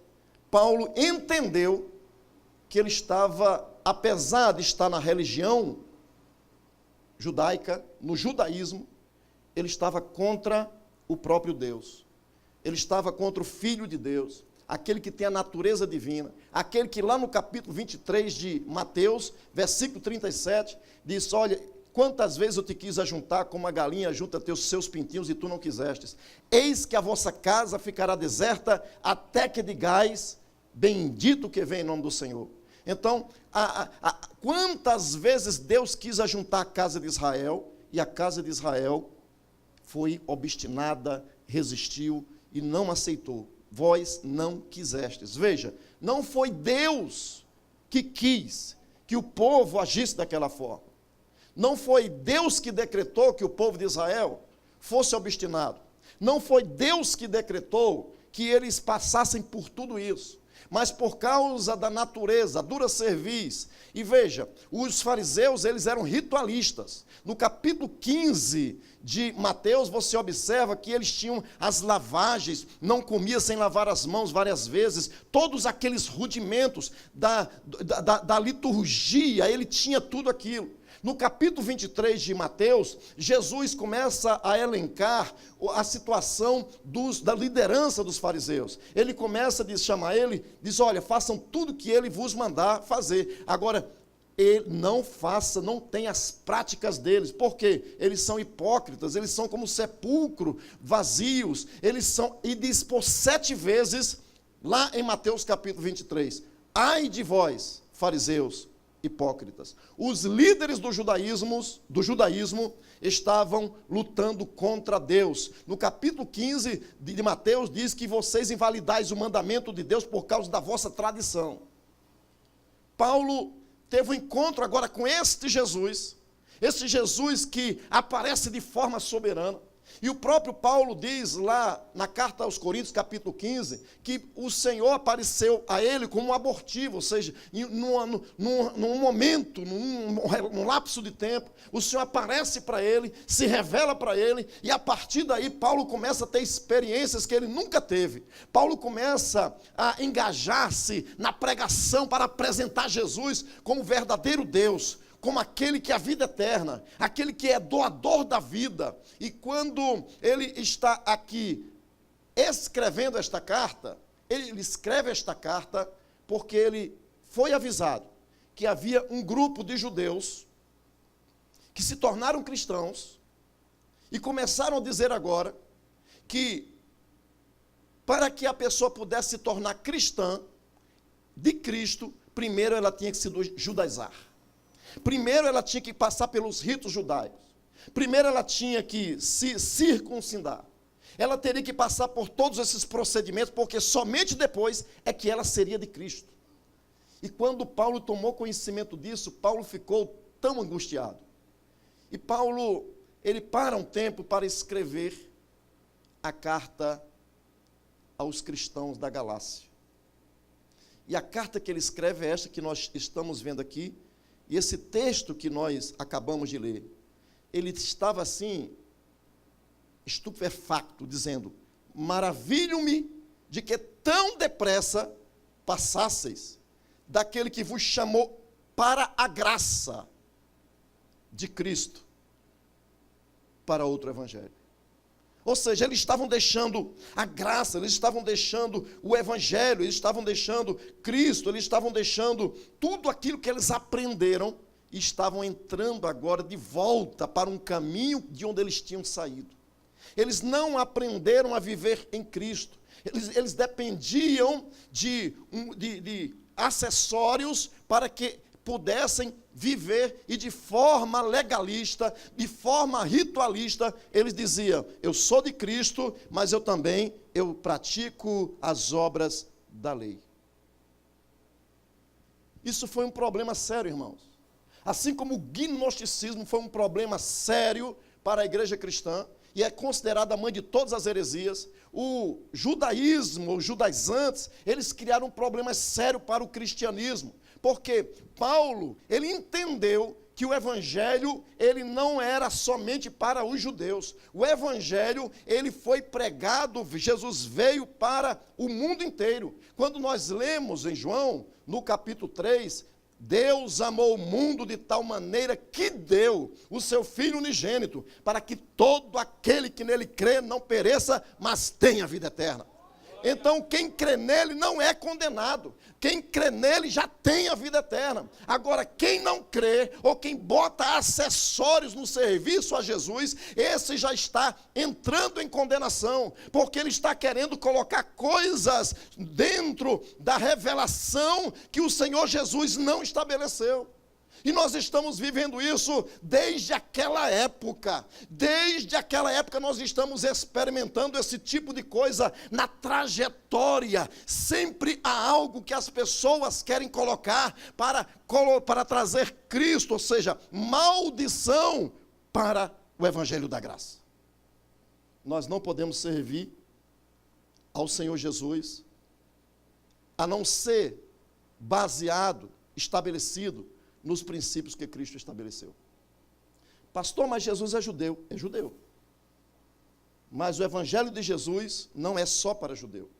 Speaker 11: Paulo entendeu que ele estava, apesar de estar na religião judaica, no judaísmo, ele estava contra o próprio Deus. Ele estava contra o Filho de Deus, aquele que tem a natureza divina, aquele que lá no capítulo 23 de Mateus, versículo 37, diz: olha, quantas vezes eu te quis ajuntar como a galinha junta seus pintinhos e tu não quisestes. Eis que a vossa casa ficará deserta até que digais: bendito que vem em nome do Senhor. Então, quantas vezes Deus quis ajuntar a casa de Israel, e a casa de Israel foi obstinada, resistiu e não aceitou. Vós não quisestes. Veja, não foi Deus que quis que o povo agisse daquela forma. Não foi Deus que decretou que o povo de Israel fosse obstinado. Não foi Deus que decretou que eles passassem por tudo isso. Mas por causa da natureza, dura cerviz. E veja, os fariseus, eles eram ritualistas. No capítulo 15 de Mateus, você observa que eles tinham as lavagens, não comia sem lavar as mãos várias vezes, todos aqueles rudimentos da liturgia, ele tinha tudo aquilo. No capítulo 23 de Mateus, Jesus começa a elencar a situação da liderança dos fariseus. Ele começa a chamar ele, diz: olha, façam tudo que ele vos mandar fazer. Agora, ele não faça, não tem as práticas deles. Por quê? Eles são hipócritas, eles são como sepulcro, vazios. Eles são, e diz por 7 vezes, lá em Mateus capítulo 23, ai de vós, fariseus, hipócritas. Os líderes do judaísmo estavam lutando contra Deus. No capítulo 15 de Mateus diz que vocês invalidais o mandamento de Deus por causa da vossa tradição. Paulo teve um encontro agora com este Jesus que aparece de forma soberana. E o próprio Paulo diz lá na carta aos Coríntios, capítulo 15, que o Senhor apareceu a ele como um abortivo, ou seja, num momento, num lapso de tempo, o Senhor aparece para ele, se revela para ele, e a partir daí Paulo começa a ter experiências que ele nunca teve. Paulo começa a engajar-se na pregação para apresentar Jesus como verdadeiro Deus, como aquele que é a vida eterna, aquele que é doador da vida. E quando ele está aqui escrevendo esta carta, ele escreve esta carta porque ele foi avisado que havia um grupo de judeus que se tornaram cristãos e começaram a dizer agora que para que a pessoa pudesse se tornar cristã de Cristo, primeiro ela tinha que se judaizar. Primeiro ela tinha que passar pelos ritos judaicos. Primeiro ela tinha que se circuncidar. Ela teria que passar por todos esses procedimentos, porque somente depois é que ela seria de Cristo. E quando Paulo tomou conhecimento disso, Paulo ficou tão angustiado. E Paulo, ele para um tempo para escrever a carta aos cristãos da Galácia. E a carta que ele escreve é esta que nós estamos vendo aqui, e esse texto que nós acabamos de ler. Ele estava assim, estupefacto, dizendo: maravilho-me de que tão depressa passasseis daquele que vos chamou para a graça de Cristo para outro evangelho. Ou seja, eles estavam deixando a graça, eles estavam deixando o evangelho, eles estavam deixando Cristo, eles estavam deixando tudo aquilo que eles aprenderam e estavam entrando agora de volta para um caminho de onde eles tinham saído. Eles não aprenderam a viver em Cristo. Eles dependiam de acessórios para que pudessem viver, e de forma legalista, de forma ritualista, eles diziam: eu sou de Cristo, mas eu também pratico as obras da lei. Isso foi um problema sério, irmãos. Assim como o gnosticismo foi um problema sério para a igreja cristã, e é considerada a mãe de todas as heresias, o judaísmo, os judaizantes, eles criaram um problema sério para o cristianismo, porque Paulo, ele entendeu que o evangelho, ele não era somente para os judeus. O evangelho, ele foi pregado, Jesus veio para o mundo inteiro. Quando nós lemos em João, no capítulo 3, Deus amou o mundo de tal maneira que deu o seu Filho unigênito, para que todo aquele que nele crê não pereça, mas tenha vida eterna. Então, quem crê nele não é condenado. Quem crê nele já tem a vida eterna. Agora, quem não crê, ou quem bota acessórios no serviço a Jesus, esse já está entrando em condenação, porque ele está querendo colocar coisas dentro da revelação que o Senhor Jesus não estabeleceu. E nós estamos vivendo isso desde aquela época. Desde aquela época nós estamos experimentando esse tipo de coisa na trajetória. Sempre há algo que as pessoas querem colocar para trazer Cristo, ou seja, maldição para o Evangelho da Graça. Nós não podemos servir ao Senhor Jesus a não ser baseado, estabelecido nos princípios que Cristo estabeleceu. Pastor, mas Jesus é judeu. É judeu. Mas o evangelho de Jesus não é só para judeu.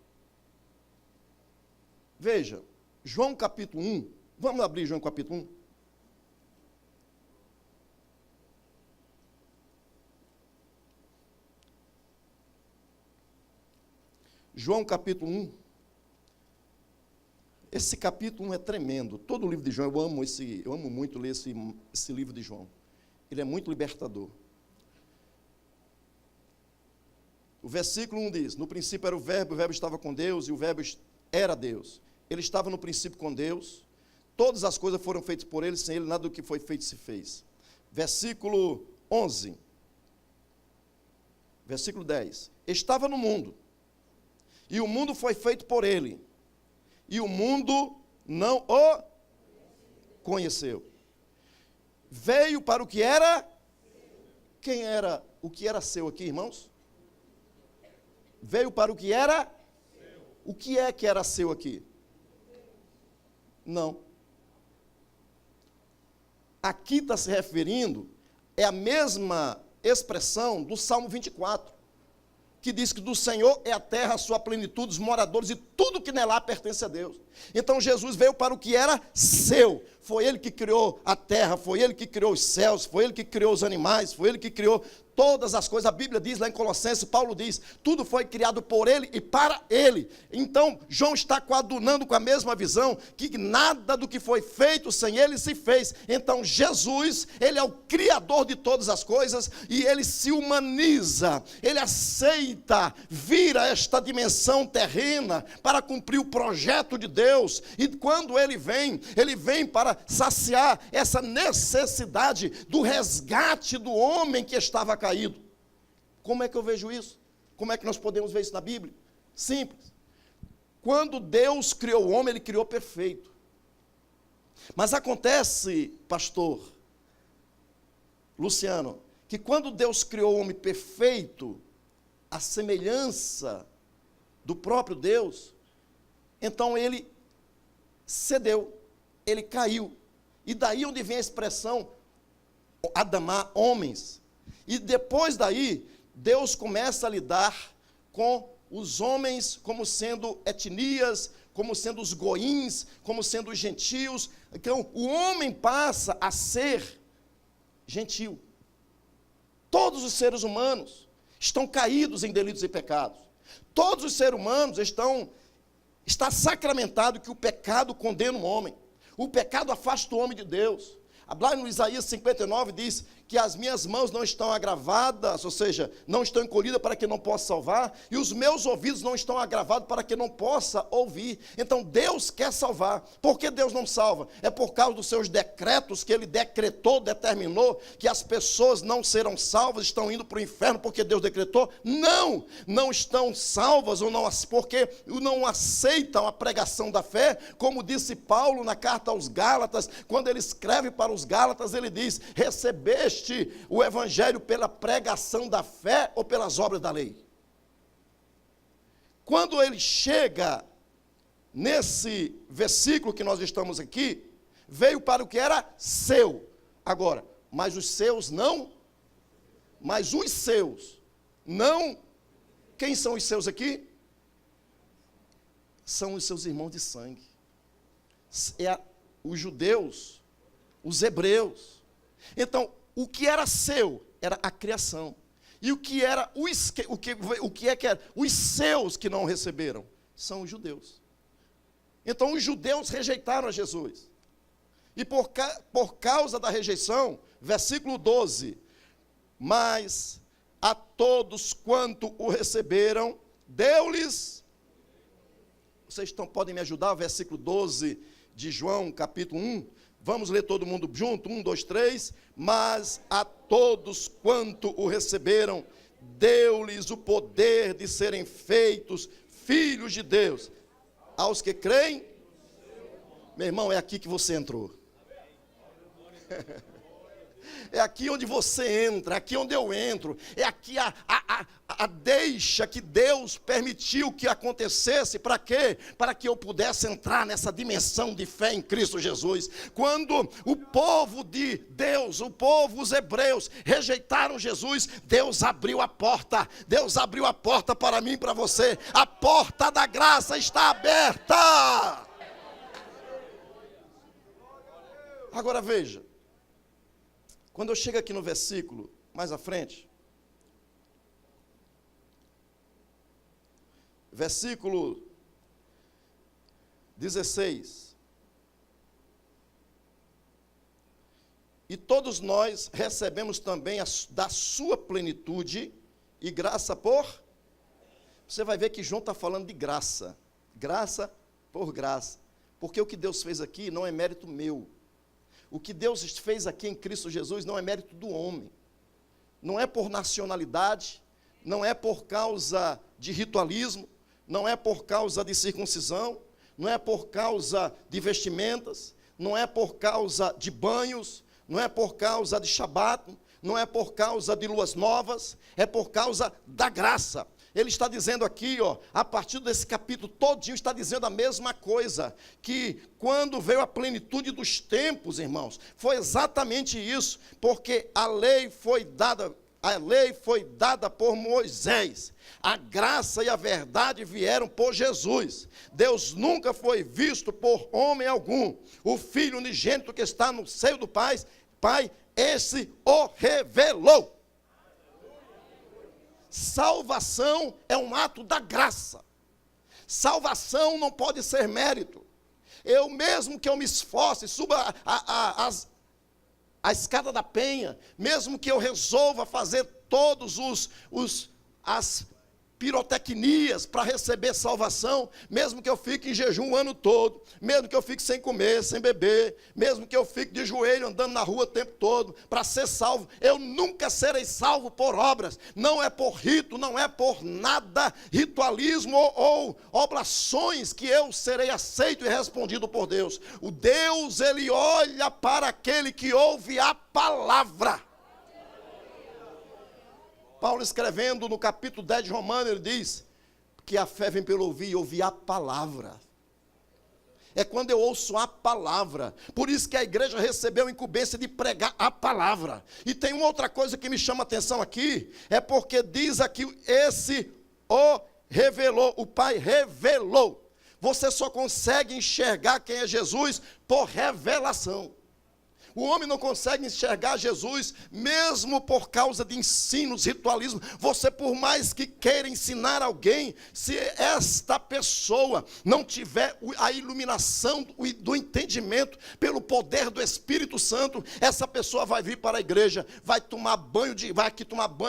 Speaker 11: Veja, João capítulo 1. Vamos abrir João capítulo 1? João capítulo 1. Esse capítulo 1 é tremendo. Todo o livro de João, eu amo muito ler esse livro de João. Ele é muito libertador. O versículo 1 diz: no princípio era o verbo estava com Deus, e o verbo era Deus. Ele estava no princípio com Deus, todas as coisas foram feitas por ele, sem ele nada do que foi feito se fez. Versículo 11. Versículo 10. Estava no mundo, e o mundo foi feito por ele, e o mundo não o conheceu. Veio para o que era. Quem era o que era seu aqui, irmãos? Veio para o que era. O que era seu aqui? Não. Aqui está se referindo, é a mesma expressão do Salmo 24. Que diz que do Senhor é a terra, a sua plenitude, os moradores e tudo que nela pertence a Deus. Então Jesus veio para o que era seu. Foi ele que criou a terra, foi ele que criou os céus, foi ele que criou os animais, foi ele que criou todas as coisas. A Bíblia diz lá em Colossenses, Paulo diz, tudo foi criado por ele e para ele. Então, João está coadunando com a mesma visão, que nada do que foi feito sem ele se fez. Então, Jesus, ele é o criador de todas as coisas e ele se humaniza, ele aceita vir a esta dimensão terrena para cumprir o projeto de Deus. E quando ele vem para saciar essa necessidade do resgate do homem que estava caído. Como é que eu vejo isso? Como é que nós podemos ver isso na Bíblia? Simples. Quando Deus criou o homem, ele criou perfeito. Mas acontece, pastor Luciano, que quando Deus criou o homem perfeito, a semelhança do próprio Deus, então ele cedeu, ele caiu. E daí onde vem a expressão Adamá, homens. E depois daí, Deus começa a lidar com os homens como sendo etnias, como sendo os goíns, como sendo os gentios. Então, o homem passa a ser gentil. Todos os seres humanos estão caídos em delitos e pecados. Todos os seres humanos está sacramentado que o pecado condena o homem. O pecado afasta o homem de Deus. Lá no Isaías 59 diz que as minhas mãos não estão agravadas, ou seja, não estão encolhidas para que não possa salvar, e os meus ouvidos não estão agravados para que não possa ouvir. Então Deus quer salvar. Por que Deus não salva? É por causa dos seus decretos que ele decretou, determinou que as pessoas não serão salvas, estão indo para o inferno porque Deus decretou? Não estão salvas ou não, porque não aceitam a pregação da fé, como disse Paulo na carta aos Gálatas, quando ele escreve para os Gálatas, ele diz: recebeste o evangelho pela pregação da fé ou pelas obras da lei? Quando ele chega nesse versículo que nós estamos aqui, veio para o que era seu. Agora, mas os seus não. Quem são os seus aqui? São os seus irmãos de sangue. Os judeus, os hebreus. Então, o que era seu era a criação. E o que era os seus que não receberam? São os judeus. Então, os judeus rejeitaram a Jesus. E por causa da rejeição, versículo 12, mas a todos quanto o receberam, deu-lhes. Vocês podem me ajudar? O versículo 12 de João, capítulo 1. Vamos ler todo mundo junto? 1, 2, 3. Mas a todos quanto o receberam, deu-lhes o poder de serem feitos filhos de Deus. Aos que creem, meu irmão, é aqui que você entrou. É aqui onde você entra, é aqui onde eu entro, é aqui a deixa que Deus permitiu que acontecesse. Para quê? Para que eu pudesse entrar nessa dimensão de fé em Cristo Jesus. Quando o povo de Deus, os hebreus, rejeitaram Jesus, Deus abriu a porta para mim e para você. A porta da graça está aberta. Agora veja, quando eu chego aqui no versículo, mais à frente, versículo 16. E todos nós recebemos também da sua plenitude e graça por... Você vai ver que João está falando de graça. Graça por graça. Porque o que Deus fez aqui não é mérito meu. O que Deus fez aqui em Cristo Jesus não é mérito do homem. Não é por nacionalidade, não é por causa de ritualismo, não é por causa de circuncisão, não é por causa de vestimentas, não é por causa de banhos, não é por causa de Shabat, não é por causa de luas novas, é por causa da graça. Ele está dizendo aqui, a partir desse capítulo todinho, está dizendo a mesma coisa, que quando veio a plenitude dos tempos, irmãos, foi exatamente isso, porque a lei foi dada por Moisés, a graça e a verdade vieram por Jesus. Deus nunca foi visto por homem algum. O Filho unigênito que está no seio do Pai, esse o revelou. salvação é um ato da graça. Salvação não pode ser mérito. Eu mesmo que eu me esforce, suba a escada da penha, mesmo que eu resolva fazer todos as pirotecnias para receber salvação, mesmo que eu fique em jejum o ano todo, mesmo que eu fique sem comer, sem beber, mesmo que eu fique de joelho andando na rua o tempo todo, para ser salvo, eu nunca serei salvo por obras, não é por rito, não é por nada, ritualismo ou oblações que eu serei aceito e respondido por Deus. O Deus, ele olha para aquele que ouve a palavra. Paulo escrevendo no capítulo 10 de Romanos, ele diz que a fé vem pelo ouvir, e ouvir a palavra. É quando eu ouço a palavra. Por isso que a igreja recebeu a incumbência de pregar a palavra. E tem uma outra coisa que me chama a atenção aqui, é porque diz aqui, esse o revelou, o Pai revelou. Você só consegue enxergar quem é Jesus por revelação. O homem não consegue enxergar Jesus, mesmo por causa de ensinos, ritualismo. Você, por mais que queira ensinar alguém, se esta pessoa não tiver a iluminação do entendimento pelo poder do Espírito Santo, essa pessoa vai vir para a igreja, vai tomar banho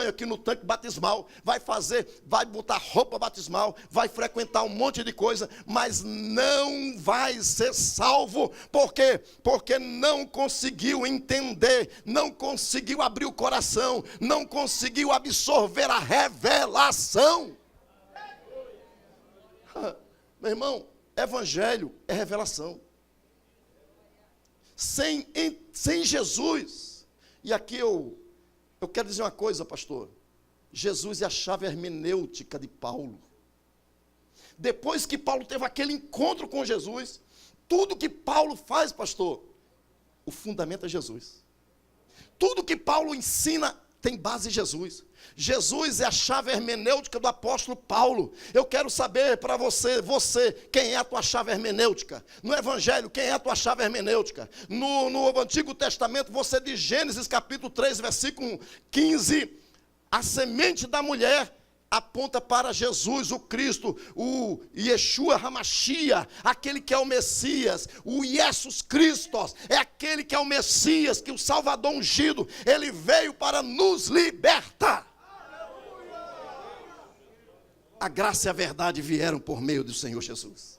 Speaker 11: aqui no tanque batismal, vai botar roupa batismal, vai frequentar um monte de coisa, mas não vai ser salvo. Por quê? Porque não conseguiu entender, não conseguiu abrir o coração, não conseguiu absorver a revelação. Meu irmão, evangelho é revelação. Sem Jesus, e aqui eu quero dizer uma coisa, pastor, Jesus é a chave hermenêutica de Paulo. Depois que Paulo teve aquele encontro com Jesus, tudo que Paulo faz, pastor, o fundamento é Jesus. Tudo que Paulo ensina tem base em Jesus. Jesus é a chave hermenêutica do apóstolo Paulo. Eu quero saber para você, quem é a tua chave hermenêutica? No Evangelho, quem é a tua chave hermenêutica? No Antigo Testamento, você diz Gênesis capítulo 3, versículo 15, a semente da mulher aponta para Jesus, o Cristo, o Yeshua HaMashiach, aquele que é o Messias, o Jesus Cristo, é aquele que é o Messias, que o Salvador ungido, ele veio para nos libertar. A graça e a verdade vieram por meio do Senhor Jesus.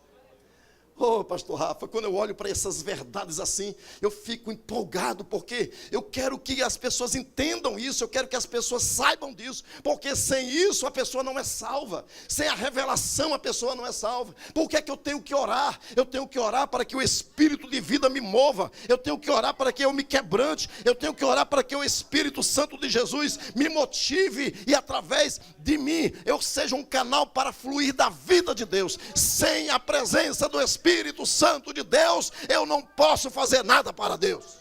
Speaker 11: Oh, pastor Rafa, quando eu olho para essas verdades assim, eu fico empolgado, porque eu quero que as pessoas entendam isso, eu quero que as pessoas saibam disso, porque sem isso a pessoa não é salva, sem a revelação a pessoa não é salva. Por que é que eu tenho que orar? Eu tenho que orar para que o Espírito de vida me mova, eu tenho que orar para que eu me quebrante, eu tenho que orar para que o Espírito Santo de Jesus me motive e através de mim eu seja um canal para fluir da vida de Deus. Sem a presença do Espírito Santo de Deus, eu não posso fazer nada para Deus.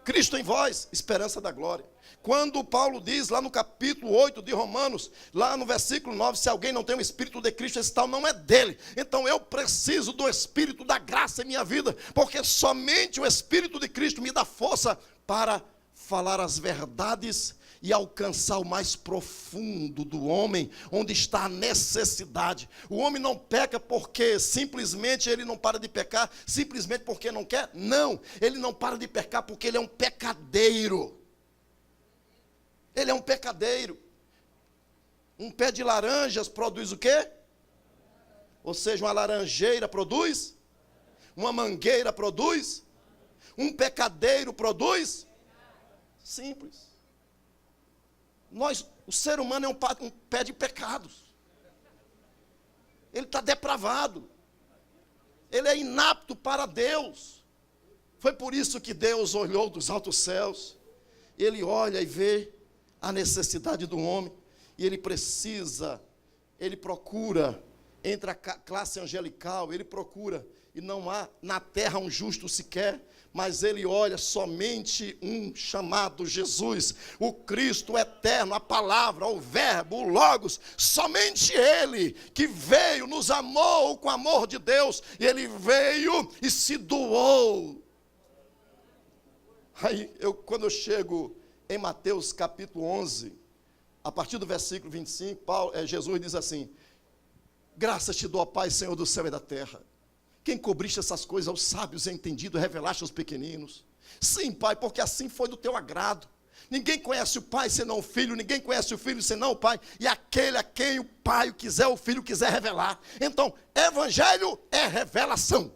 Speaker 11: Cristo em vós, esperança da glória. Quando Paulo diz lá no capítulo 8 de Romanos, lá no versículo 9, se alguém não tem o Espírito de Cristo, esse tal não é dele. Então eu preciso do Espírito da graça em minha vida, porque somente o Espírito de Cristo me dá força para falar as verdades e alcançar o mais profundo do homem, onde está a necessidade. O homem não peca porque simplesmente ele não para de pecar, simplesmente porque não quer. Não, ele não para de pecar porque ele é um pecadeiro. Ele é um pecadeiro. Um pé de laranjas produz o quê? Ou seja, uma laranjeira produz? Uma mangueira produz? Um pecadeiro produz? Simples. O ser humano é um pé de pecados. Ele está depravado. Ele é inapto para Deus. Foi por isso que Deus olhou dos altos céus. Ele olha e vê a necessidade do homem. E ele procura, entre a classe angelical, ele procura. E não há na terra um justo sequer, mas ele olha somente um chamado Jesus, o Cristo eterno, a palavra, o verbo, o Logos, somente ele que veio, nos amou com o amor de Deus, e ele veio e se doou. Aí, quando eu chego em Mateus capítulo 11, a partir do versículo 25, Jesus diz assim: graças te dou, ó Pai, Senhor do céu e da terra, quem cobriste essas coisas aos sábios e entendidos, revelaste aos pequeninos. Sim, Pai, porque assim foi do teu agrado. Ninguém conhece o Pai senão o Filho, ninguém conhece o Filho senão o Pai, e aquele a quem o Pai quiser, o Filho quiser revelar. Então, Evangelho é revelação.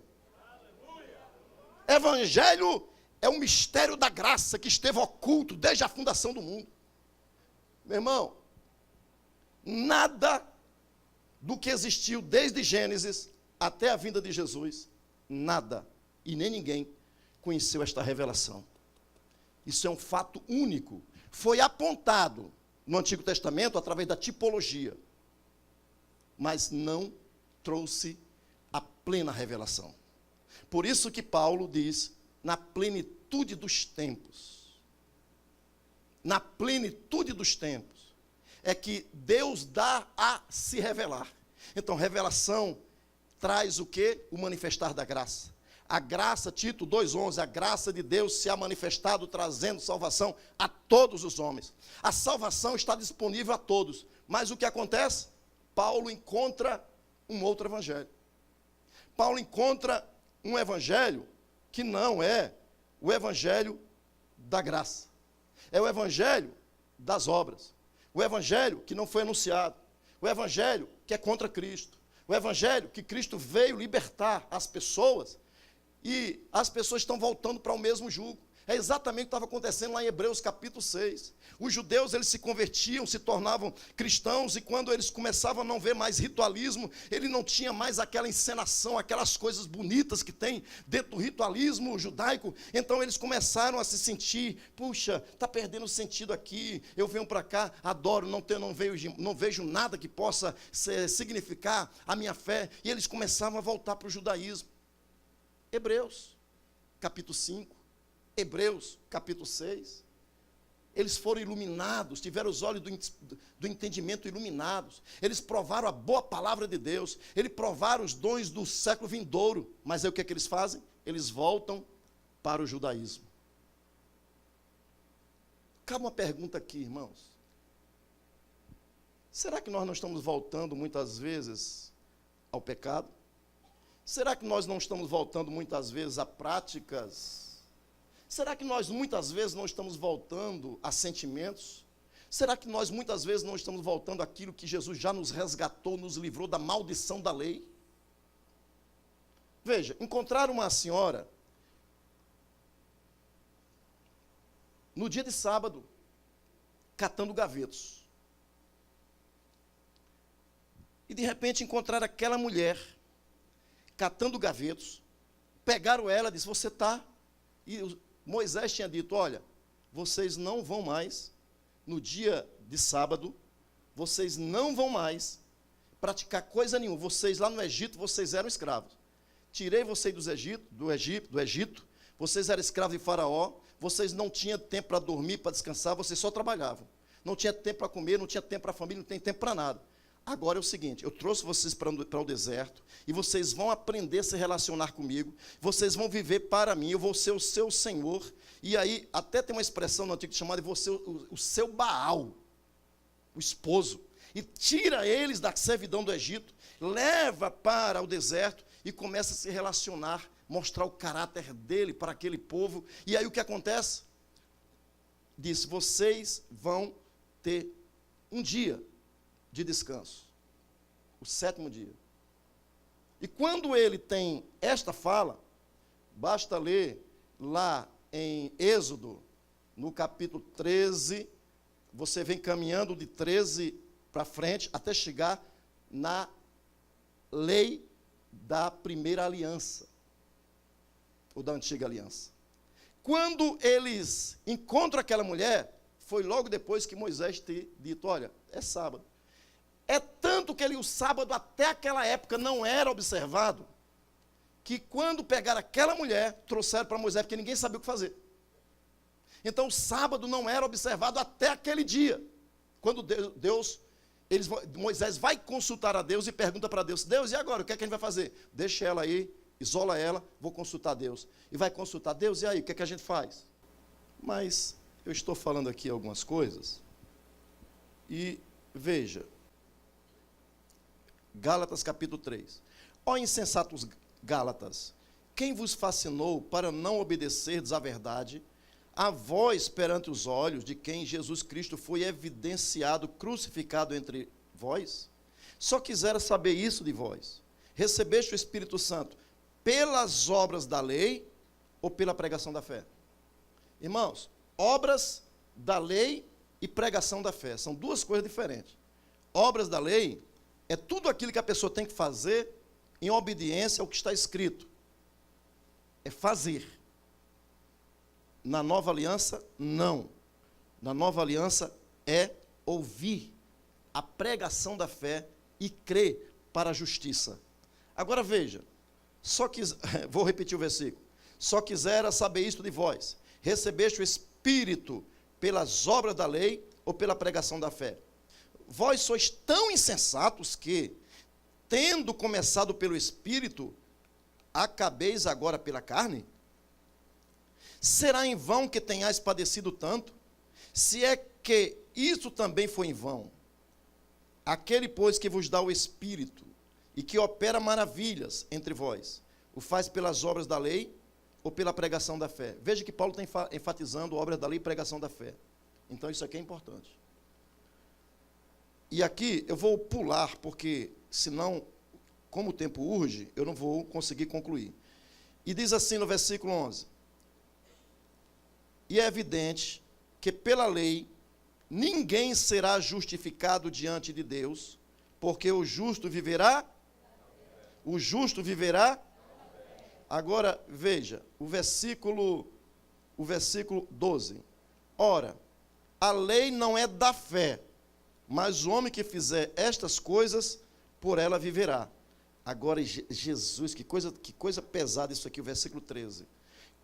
Speaker 11: Evangelho é um mistério da graça que esteve oculto desde a fundação do mundo. Meu irmão, nada do que existiu desde Gênesis até a vinda de Jesus, nada e nem ninguém conheceu esta revelação. Isso é um fato único. Foi apontado no Antigo Testamento através da tipologia, mas não trouxe a plena revelação. Por isso que Paulo diz, na plenitude dos tempos. Na plenitude dos tempos é que Deus dá a se revelar. Então, revelação traz o quê? O manifestar da graça. A graça, Tito 2,11, a graça de Deus se ha manifestado trazendo salvação a todos os homens. A salvação está disponível a todos. Mas o que acontece? Paulo encontra um outro evangelho. Paulo encontra um evangelho que não é o evangelho da graça. É o evangelho das obras. O evangelho que não foi anunciado. O evangelho que é contra Cristo. O evangelho que Cristo veio libertar as pessoas. E as pessoas estão voltando para o mesmo jugo. É exatamente o que estava acontecendo lá em Hebreus capítulo 6. Os judeus, eles se convertiam, se tornavam cristãos, e quando eles começavam a não ver mais ritualismo, ele não tinha mais aquela encenação, aquelas coisas bonitas que tem dentro do ritualismo judaico. Então eles começaram a se sentir, puxa, está perdendo sentido aqui, eu venho para cá, adoro, não vejo nada que possa significar a minha fé. E eles começavam a voltar para o judaísmo. Hebreus, capítulo 5, Hebreus, capítulo 6, eles foram iluminados, tiveram os olhos do entendimento iluminados, eles provaram a boa palavra de Deus, eles provaram os dons do século vindouro, mas aí o que é que eles fazem? Eles voltam para o judaísmo. Cabe uma pergunta aqui, irmãos. Será que nós não estamos voltando muitas vezes ao pecado? Será que nós não estamos voltando muitas vezes a práticas? Será que nós muitas vezes não estamos voltando a sentimentos? Será que nós muitas vezes não estamos voltando àquilo que Jesus já nos resgatou, nos livrou da maldição da lei? Veja, encontraram uma senhora no dia de sábado, catando gavetos. E de repente encontraram aquela mulher catando gavetos, pegaram ela e disse, você está? E Moisés tinha dito, olha, vocês não vão mais, no dia de sábado, vocês não vão mais praticar coisa nenhuma. Vocês lá no Egito, vocês eram escravos. Tirei vocês do Egito, vocês eram escravos de Faraó, vocês não tinham tempo para dormir, para descansar, vocês só trabalhavam. Não tinha tempo para comer, não tinha tempo para a família, não tem tempo para nada. Agora é o seguinte, eu trouxe vocês para o deserto, e vocês vão aprender a se relacionar comigo, vocês vão viver para mim, eu vou ser o seu Senhor, e aí até tem uma expressão no Antigo chamada de você, o seu Baal, o esposo, e tira eles da servidão do Egito, leva para o deserto, e começa a se relacionar, mostrar o caráter dele para aquele povo, e aí o que acontece? Diz, vocês vão ter um dia de descanso, o 7º dia. E quando ele tem esta fala, basta ler lá em Êxodo, no capítulo 13, você vem caminhando de 13 para frente, até chegar na lei da primeira aliança, ou da antiga aliança. Quando eles encontram aquela mulher, foi logo depois que Moisés ter dito, olha, é sábado. É tanto que o sábado até aquela época não era observado, que quando pegaram aquela mulher, trouxeram para Moisés, porque ninguém sabia o que fazer. Então o sábado não era observado até aquele dia, quando Moisés vai consultar a Deus e pergunta para Deus, Deus, e agora, o que é que a gente vai fazer? Deixa ela aí, isola ela, vou consultar Deus. E vai consultar Deus, e aí, o que é que a gente faz? Mas eu estou falando aqui algumas coisas, E veja, Gálatas capítulo 3. Ó insensatos Gálatas, quem vos fascinou para não obedecerdes à verdade, a vós perante os olhos de quem Jesus Cristo foi evidenciado, crucificado entre vós? Só quisera saber isso de vós. Recebeste o Espírito Santo pelas obras da lei ou pela pregação da fé? Irmãos, obras da lei e pregação da fé são duas coisas diferentes. Obras da lei é tudo aquilo que a pessoa tem que fazer em obediência ao que está escrito. É fazer. Na nova aliança, não. Na nova aliança é ouvir a pregação da fé e crer para a justiça. Agora veja, vou repetir o versículo. Só quisera saber isto de vós. Recebeste o Espírito pelas obras da lei ou pela pregação da fé? Vós sois tão insensatos que, tendo começado pelo Espírito, acabeis agora pela carne? Será em vão que tenhais padecido tanto? Se é que isso também foi em vão. Aquele, pois, que vos dá o Espírito e que opera maravilhas entre vós, o faz pelas obras da lei ou pela pregação da fé? Veja que Paulo está enfatizando obras da lei e pregação da fé. Então isso aqui é importante. E aqui eu vou pular, porque senão, como o tempo urge, eu não vou conseguir concluir. E diz assim no versículo 11: e é evidente que pela lei ninguém será justificado diante de Deus, porque o justo viverá. O justo viverá. Agora veja o versículo 12. Ora, a lei não é da fé, mas o homem que fizer estas coisas, por ela viverá. Agora, Jesus, que coisa pesada isso aqui, o versículo 13.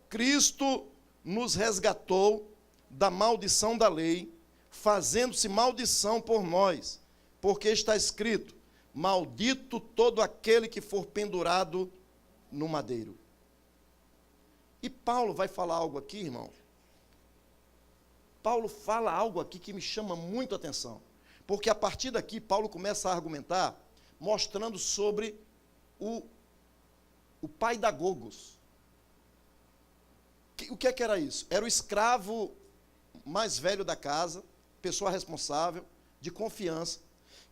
Speaker 11: Cristo nos resgatou da maldição da lei, fazendo-se maldição por nós, porque está escrito: maldito todo aquele que for pendurado no madeiro. E Paulo vai falar algo aqui, irmão. Paulo fala algo aqui que me chama muito a atenção, porque a partir daqui Paulo começa a argumentar, mostrando sobre o paidagogos. O que era isso? Era o escravo mais velho da casa, pessoa responsável, de confiança,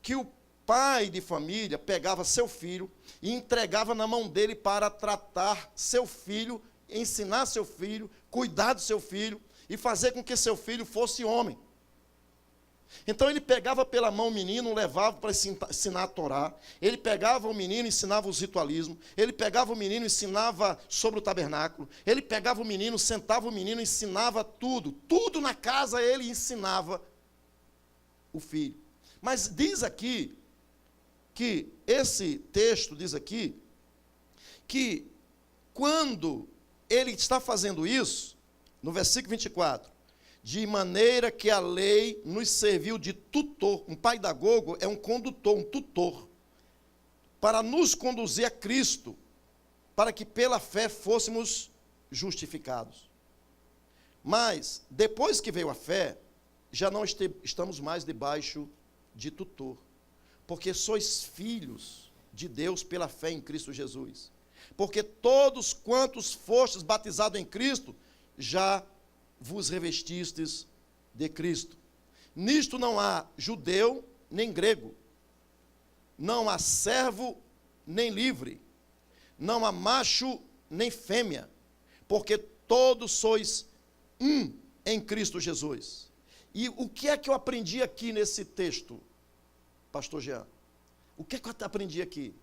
Speaker 11: que o pai de família pegava seu filho e entregava na mão dele para tratar seu filho, ensinar seu filho, cuidar do seu filho e fazer com que seu filho fosse homem. Então ele pegava pela mão o menino, levava para ensinar a Torá, ele pegava o menino e ensinava os ritualismos, ele pegava o menino e ensinava sobre o tabernáculo, ele pegava o menino, sentava o menino e ensinava tudo na casa ele ensinava o filho. Mas diz aqui, que esse texto diz aqui, que quando ele está fazendo isso, no versículo 24, de maneira que a lei nos serviu de tutor. Um pedagogo é um condutor, um tutor, para nos conduzir a Cristo, para que pela fé fôssemos justificados. Mas, depois que veio a fé, já não estamos mais debaixo de tutor, porque sois filhos de Deus pela fé em Cristo Jesus. Porque todos quantos fostes batizados em Cristo, já vos revestistes de Cristo. Nisto não há judeu nem grego, não há servo nem livre, não há macho nem fêmea, porque todos sois um em Cristo Jesus. E o que é que eu aprendi aqui nesse texto, pastor Jean? O que é que eu aprendi aqui?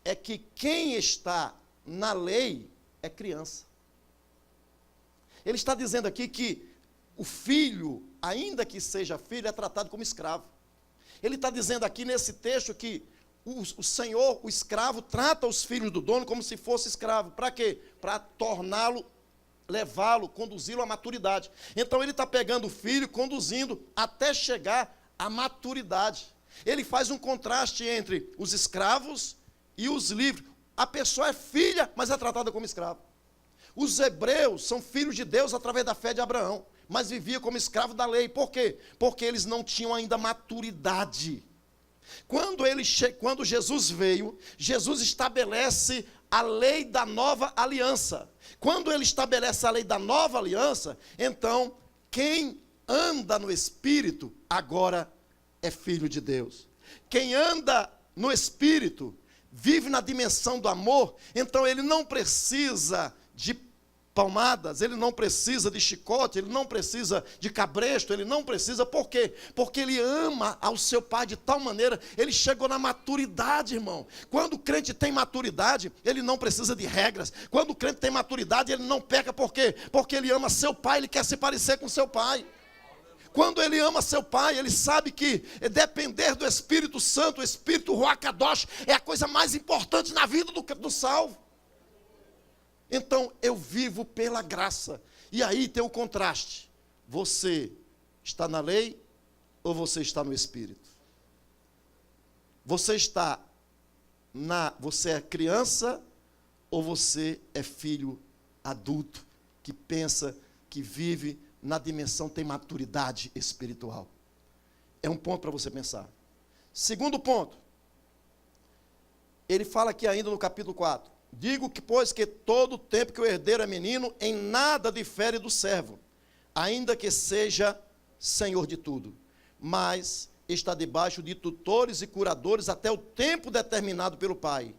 Speaker 11: É que quem está na lei é criança. Ele está dizendo aqui que o filho, ainda que seja filho, é tratado como escravo. Ele está dizendo aqui nesse texto que o senhor, o escravo, trata os filhos do dono como se fosse escravo. Para quê? Para torná-lo, levá-lo, conduzi-lo à maturidade. Então ele está pegando o filho, conduzindo até chegar à maturidade. Ele faz um contraste entre os escravos e os livres. A pessoa é filha, mas é tratada como escravo. Os hebreus são filhos de Deus através da fé de Abraão, mas viviam como escravos da lei. Por quê? Porque eles não tinham ainda maturidade. Quando Jesus veio, Jesus estabelece a lei da nova aliança. Quando ele estabelece a lei da nova aliança, então quem anda no Espírito agora é filho de Deus. Quem anda no Espírito vive na dimensão do amor, então ele não precisa de palmadas, ele não precisa de chicote, ele não precisa de cabresto, ele não precisa, por quê? Porque ele ama ao seu pai de tal maneira, ele chegou na maturidade, irmão. Quando o crente tem maturidade, ele não precisa de regras. Quando o crente tem maturidade, ele não peca, por quê? Porque ele ama seu pai, ele quer se parecer com seu pai. Quando ele ama seu pai, ele sabe que depender do Espírito Santo, o Espírito Ruach Kadosh, é a coisa mais importante na vida do salvo. Então, eu vivo pela graça. E aí tem o contraste. Você está na lei ou você está no Espírito? Você é criança ou você é filho adulto que pensa, que vive na dimensão, tem maturidade espiritual? É um ponto para você pensar. Segundo ponto, ele fala aqui ainda no capítulo 4. Digo que, pois, que todo tempo que o herdeiro é menino, em nada difere do servo, ainda que seja senhor de tudo, mas está debaixo de tutores e curadores até o tempo determinado pelo pai.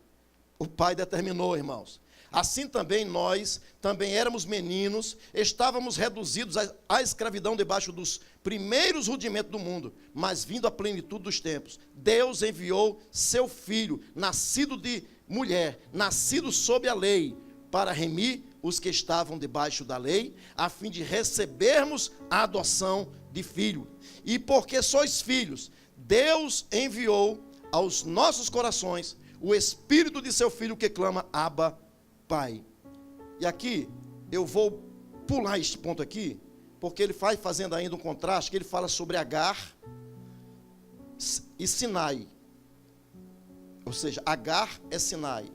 Speaker 11: O pai determinou, irmãos. Assim também nós, também éramos meninos, estávamos reduzidos à escravidão debaixo dos primeiros rudimentos do mundo, mas vindo à plenitude dos tempos, Deus enviou seu filho, nascido de mulher, nascido sob a lei, para remir os que estavam debaixo da lei, a fim de recebermos a adoção de filho. E porque sois filhos, Deus enviou aos nossos corações o Espírito de seu Filho que clama, Abba, Pai. E aqui, eu vou pular este ponto aqui, porque ele vai fazendo ainda um contraste, que ele fala sobre Agar e Sinai. Ou seja, Agar é Sinai,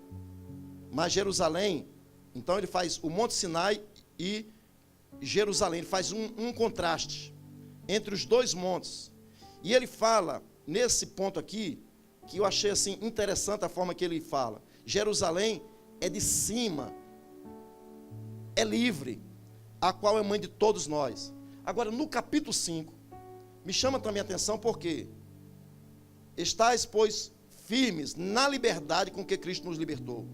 Speaker 11: mas Jerusalém, então ele faz o Monte Sinai e Jerusalém, ele faz um contraste entre os dois montes. E ele fala, nesse ponto aqui, que eu achei assim interessante a forma que ele fala. Jerusalém é de cima, é livre, a qual é mãe de todos nós. Agora, no capítulo 5, me chama também a atenção porque estáis, pois, firmes na liberdade com que Cristo nos libertou,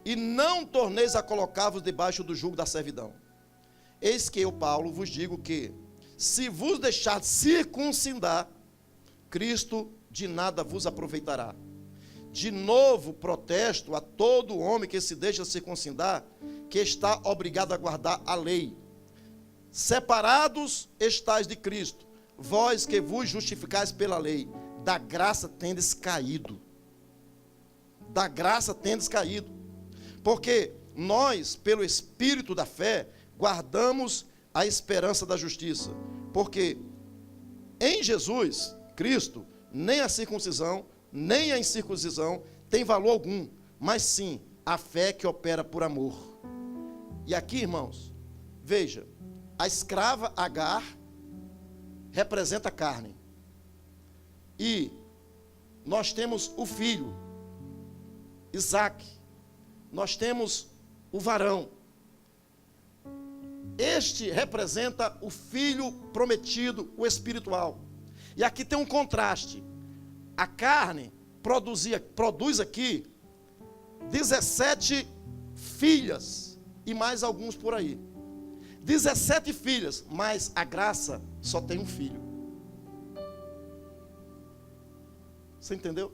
Speaker 11: e não torneis a colocá-vos debaixo do jugo da servidão. Eis que eu, Paulo, vos digo que, se vos deixar circuncidar, Cristo de nada vos aproveitará. De novo protesto a todo homem que se deixa circuncidar, que está obrigado a guardar a lei. Separados estáis de Cristo, vós que vos justificais pela lei, da graça tendes caído. Da graça tendes caído. Porque nós, pelo Espírito da fé, guardamos a esperança da justiça. Porque em Jesus, Cristo, nem a circuncisão, nem a incircuncisão tem valor algum, mas sim a fé que opera por amor. E aqui, irmãos, veja, a escrava Agar representa a carne. E nós temos o filho, Isaac. Nós temos o varão. Este representa o filho prometido, o espiritual. E aqui tem um contraste. A carne produz aqui 17 filhas e mais alguns por aí. 17 filhas, mas a graça só tem um filho. Você entendeu?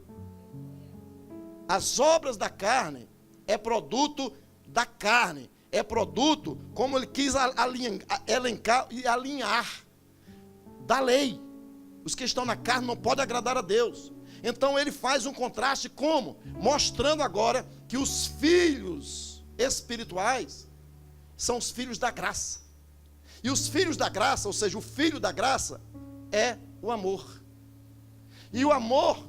Speaker 11: As obras da carne é produto da carne, é produto, como ele quis elencar e alinhar, da lei. Os que estão na carne não podem agradar a Deus. Então ele faz um contraste como? Mostrando agora que os filhos espirituais são os filhos da graça. E os filhos da graça, ou seja, o filho da graça, é o amor. E o amor,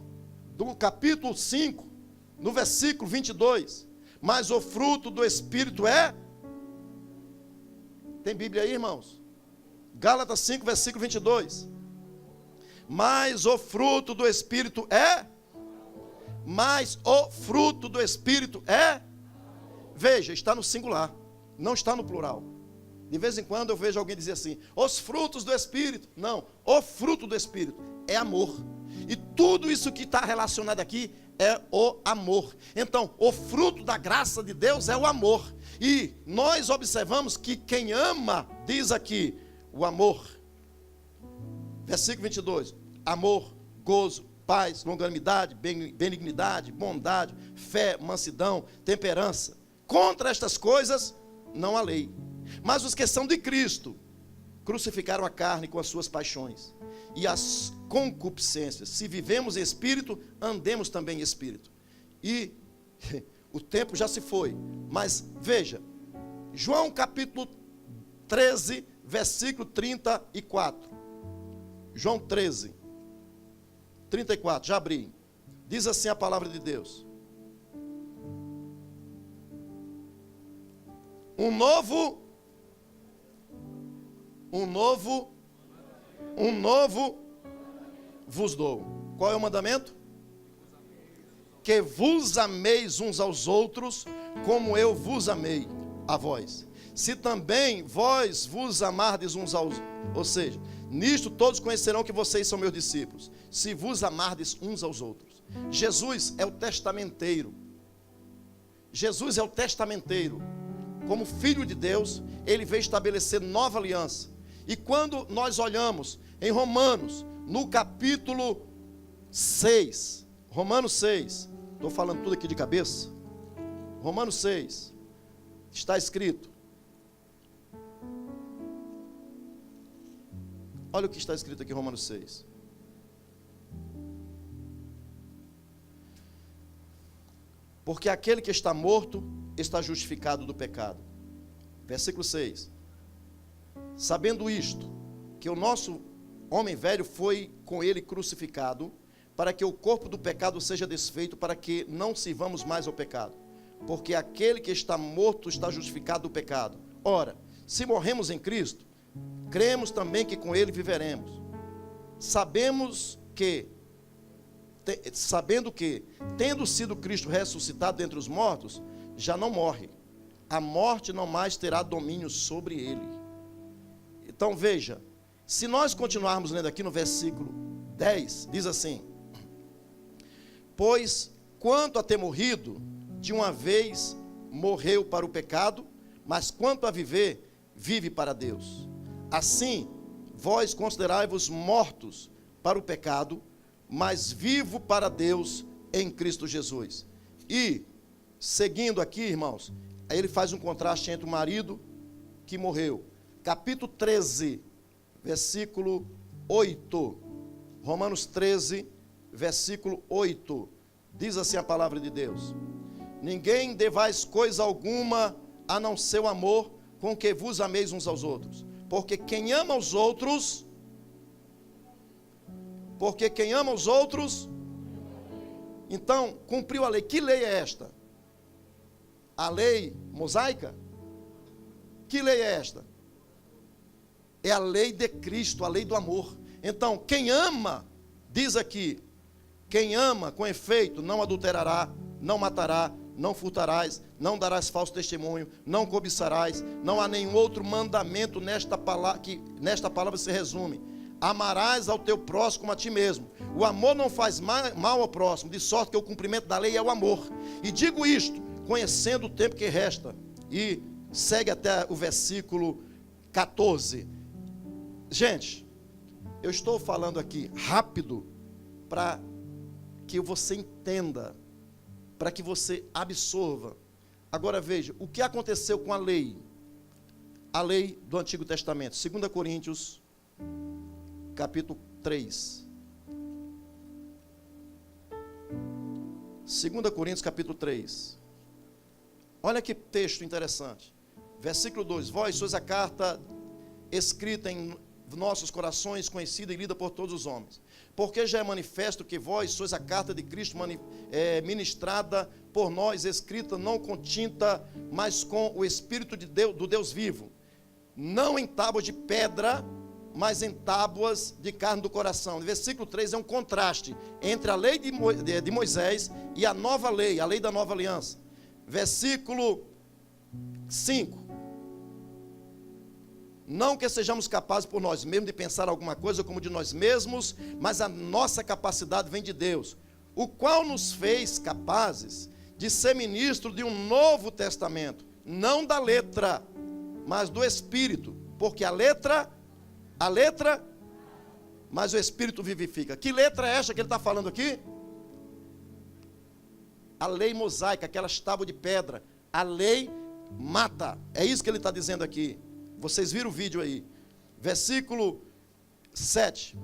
Speaker 11: do capítulo 5, no versículo 22, mas o fruto do Espírito é Tem Bíblia aí, irmãos? Gálatas 5, versículo 22. Mas o fruto do Espírito é? Mas o fruto do Espírito é? Veja, está no singular, não está no plural. De vez em quando eu vejo alguém dizer assim, os frutos do Espírito. Não, o fruto do Espírito é amor. E tudo isso que está relacionado aqui é o amor. Então, o fruto da graça de Deus é o amor. E nós observamos que quem ama, diz aqui, o amor. Versículo 22. Amor, gozo, paz, longanimidade, benignidade, bondade, fé, mansidão, temperança. Contra estas coisas não há lei. Mas os que são de Cristo crucificaram a carne com as suas paixões e as concupiscências. Se vivemos em espírito, andemos também em espírito. E o tempo já se foi. Mas veja, João capítulo 13, versículo 34. João 13, 34, já abri. Diz assim a palavra de Deus. Um novo vos dou. Qual é o mandamento? Que vos ameis uns aos outros, como eu vos amei a vós. Se também vós vos amardes uns aos outros, ou seja, nisto todos conhecerão que vocês são meus discípulos, se vos amardes uns aos outros. Jesus é o testamenteiro. Jesus é o testamenteiro. Como filho de Deus, ele veio estabelecer nova aliança. E quando nós olhamos em Romanos, no capítulo 6, Romanos 6, estou falando tudo aqui de cabeça, Romanos 6, está escrito, olha o que está escrito aqui em Romanos 6. Porque aquele que está morto está justificado do pecado. Versículo 6. Sabendo isto, que o nosso homem velho foi com ele crucificado, para que o corpo do pecado seja desfeito, para que não sirvamos mais ao pecado. Porque aquele que está morto está justificado do pecado. Ora, se morremos em Cristo, cremos também que com ele viveremos. Sabendo que, tendo sido Cristo ressuscitado dentre os mortos, já não morre. A morte não mais terá domínio sobre ele. Então veja, se nós continuarmos lendo aqui no versículo 10, diz assim: pois quanto a ter morrido, de uma vez morreu para o pecado, mas quanto a viver, vive para Deus. Assim, vós considerai-vos mortos para o pecado, mas vivo para Deus em Cristo Jesus. E, seguindo aqui, irmãos, aí ele faz um contraste entre o marido que morreu. Capítulo 13, versículo 8. Romanos 13, versículo 8. Diz assim a palavra de Deus: ninguém devais coisa alguma a não ser o amor com que vos ameis uns aos outros. Porque quem ama os outros, então cumpriu a lei. Que lei é esta? A lei mosaica? Que lei é esta? É a lei de Cristo, a lei do amor. Então, quem ama, diz aqui, quem ama, com efeito, não adulterará, não matará, não furtarás, não darás falso testemunho, não cobiçarás. Não há nenhum outro mandamento nesta palavra se resume. Amarás ao teu próximo como a ti mesmo. O amor não faz mal ao próximo, de sorte que o cumprimento da lei é o amor. E digo isto, conhecendo o tempo que resta. E segue até o versículo 14. Gente, eu estou falando aqui rápido para que você entenda, para que você absorva. Agora veja, o que aconteceu com a lei do Antigo Testamento. 2 Coríntios, capítulo 3. 2 Coríntios, capítulo 3. Olha que texto interessante. Versículo 2. Vós sois a carta escrita em nossos corações, conhecida e lida por todos os homens. Porque já é manifesto que vós sois a carta de Cristo ministrada por nós, escrita não com tinta, mas com o Espírito de Deus, do Deus vivo, não em tábuas de pedra, mas em tábuas de carne do coração. O versículo 3 é um contraste entre a lei de Moisés e a nova lei, a lei da nova aliança. Versículo 5. Não que sejamos capazes por nós mesmos de pensar alguma coisa como de nós mesmos, mas a nossa capacidade vem de Deus, o qual nos fez capazes de ser ministro de um novo testamento, não da letra, mas do Espírito, porque a letra, mas o Espírito vivifica. Que letra é esta que ele está falando aqui? A lei mosaica, aquelas tábuas de pedra. A lei mata, é isso que ele está dizendo aqui. Vocês viram o vídeo aí. Versículo 7.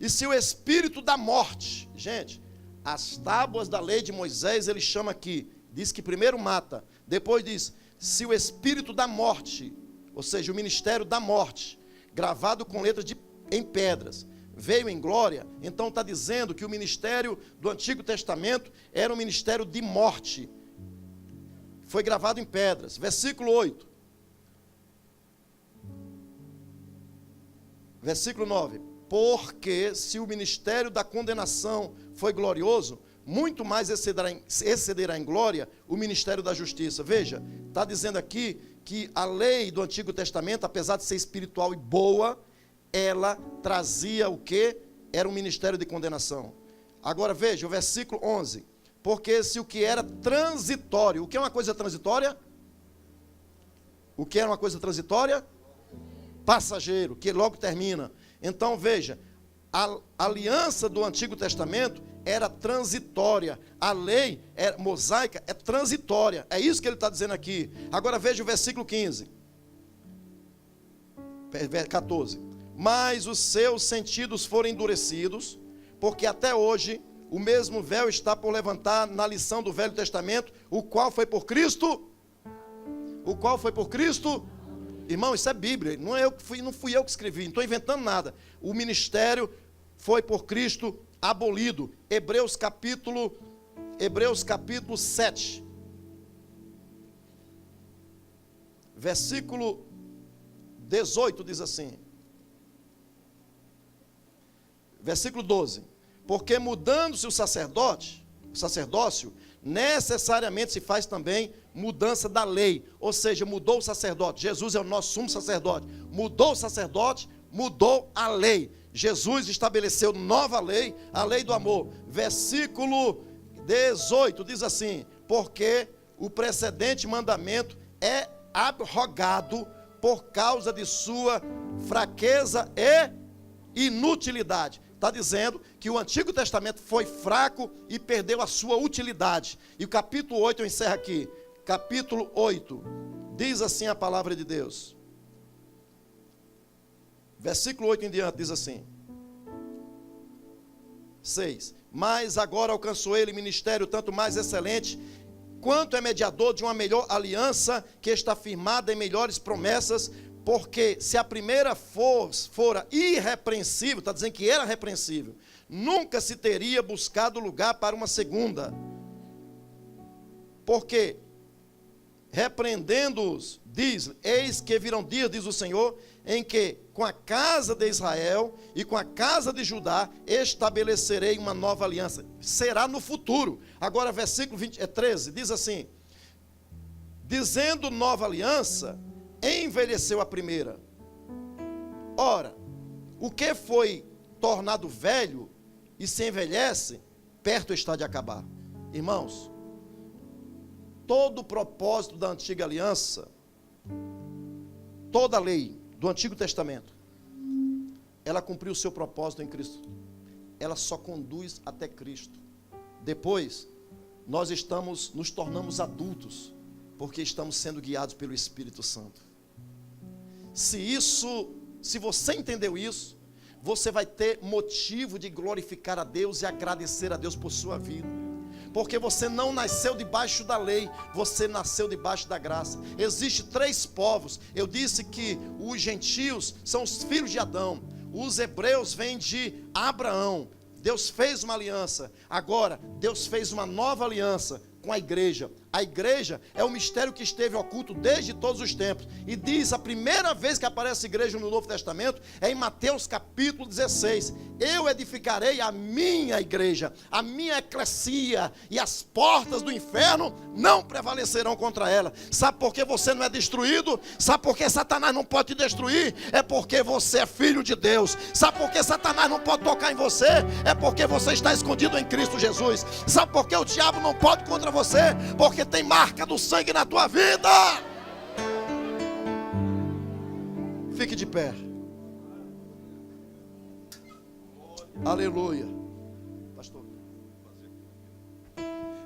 Speaker 11: E se o espírito da morte, gente, as tábuas da lei de Moisés, ele chama aqui, diz que primeiro mata, depois diz, se o espírito da morte, ou seja, o ministério da morte, gravado com letras em pedras, veio em glória, então está dizendo que o ministério do Antigo Testamento era um ministério de morte, foi gravado em pedras. Versículo 8. Versículo 9. Porque se o ministério da condenação foi glorioso, muito mais excederá em glória o ministério da justiça. Veja, está dizendo aqui que a lei do Antigo Testamento, apesar de ser espiritual e boa, ela trazia o quê? Era um ministério de condenação. Agora veja, o versículo 11. Porque se o que era transitório, o que é uma coisa transitória? O que era uma coisa transitória? Passageiro, que logo termina. Então veja, a aliança do Antigo Testamento era transitória, a lei mosaica é transitória, é isso que ele está dizendo aqui. Agora veja o versículo 14. Mas os seus sentidos foram endurecidos, porque até hoje o mesmo véu está por levantar na lição do Velho Testamento, o qual foi por Cristo. O qual foi por Cristo. Irmão, isso é Bíblia, não fui eu que escrevi, não estou inventando nada. O ministério foi por Cristo abolido. Hebreus capítulo 7. Versículo 18 diz assim. Versículo 12. Porque mudando-se o sacerdócio, necessariamente se faz também mudança da lei. Ou seja, mudou o sacerdote. Jesus é o nosso sumo sacerdote. Mudou o sacerdote, mudou a lei. Jesus estabeleceu nova lei, a lei do amor. Versículo 18 diz assim: porque o precedente mandamento é abrogado por causa de sua fraqueza e inutilidade. Está dizendo que o Antigo Testamento foi fraco e perdeu a sua utilidade. E o capítulo 8 eu encerro aqui. Capítulo 8, diz assim a palavra de Deus. Versículo 8 em diante diz assim. 6. Mas agora alcançou ele ministério tanto mais excelente, quanto é mediador de uma melhor aliança, que está firmada em melhores promessas, porque se a primeira fora irrepreensível, está dizendo que era repreensível, nunca se teria buscado lugar para uma segunda. Porque, repreendendo-os, diz, eis que virão dias, diz o Senhor, em que com a casa de Israel e com a casa de Judá estabelecerei uma nova aliança. Será no futuro. Agora, versículo 13, diz assim, dizendo nova aliança, envelheceu a primeira. Ora, o que foi tornado velho e se envelhece, perto está de acabar. Irmãos, todo o propósito da antiga aliança, toda a lei do Antigo Testamento, ela cumpriu o seu propósito em Cristo. Ela só conduz até Cristo. Depois, nós nos tornamos adultos, porque estamos sendo guiados pelo Espírito Santo. Se você entendeu isso, você vai ter motivo de glorificar a Deus e agradecer a Deus por sua vida. Porque você não nasceu debaixo da lei, você nasceu debaixo da graça. Existem 3 povos. Eu disse que os gentios são os filhos de Adão. Os hebreus vêm de Abraão. Deus fez uma aliança. Agora, Deus fez uma nova aliança com a igreja. A igreja é um mistério que esteve oculto desde todos os tempos. E diz, a primeira vez que aparece a igreja no Novo Testamento é em Mateus capítulo 16. Eu edificarei a minha igreja, a minha eclesia, e as portas do inferno não prevalecerão contra ela. Sabe por que você não é destruído? Sabe por que Satanás não pode te destruir? É porque você é filho de Deus. Sabe por que Satanás não pode tocar em você? É porque você está escondido em Cristo Jesus. Sabe por que o diabo não pode contra você? Porque tem marca do sangue na tua vida. Fique de pé. Aleluia. Pastor.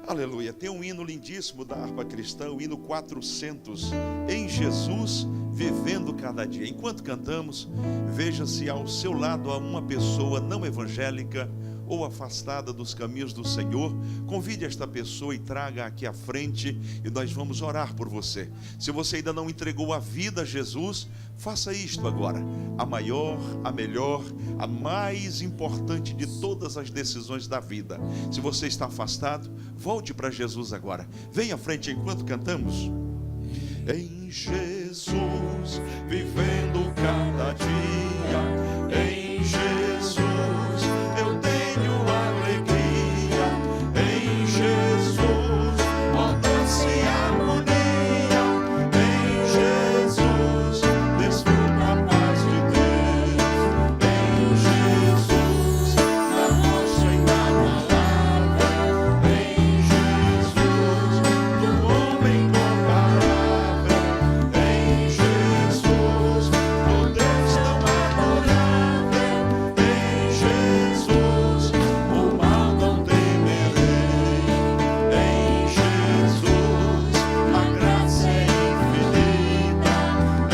Speaker 4: Aleluia. Tem um hino lindíssimo da harpa cristã, o hino 400. Em Jesus, vivendo cada dia. Enquanto cantamos, veja se ao seu lado há uma pessoa não evangélica ou afastada dos caminhos do Senhor. Convide esta pessoa e traga aqui à frente, e nós vamos orar por você. Se você ainda não entregou a vida a Jesus, faça isto agora. A maior, a melhor, a mais importante de todas as decisões da vida. Se você está afastado, volte para Jesus agora. Venha à frente enquanto cantamos. Em Jesus, vivendo cada dia. Em Jesus eu tenho alegria. Em Jesus, ó doce harmonia. Em Jesus, desfruto a paz de Deus. Em Jesus, na rocha e na palavra. Em Jesus, do homem comparável. Em Jesus, do Deus tão adorável. Em Jesus, o mal não temerei. Em Jesus, a graça é infinita.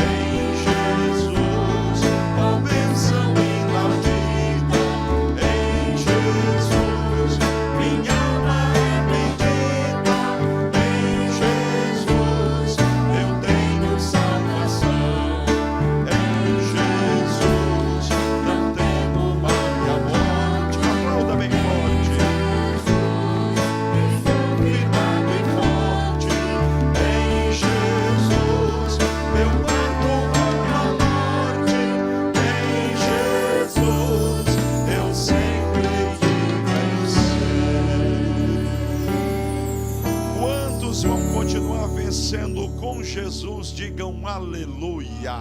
Speaker 4: Em Jesus, a bênção inaudita. Em Jesus, minha alma é bendita. Em Jesus, eu tenho salvação. Em Jesus, não temo mal e a morte. Aplauda bem forte. Firmado e forte. Em Jesus, eu guardo a morte. Em Jesus, eu sempre vencer. Quantos vão continuar vencendo com Jesus? Digam aleluia.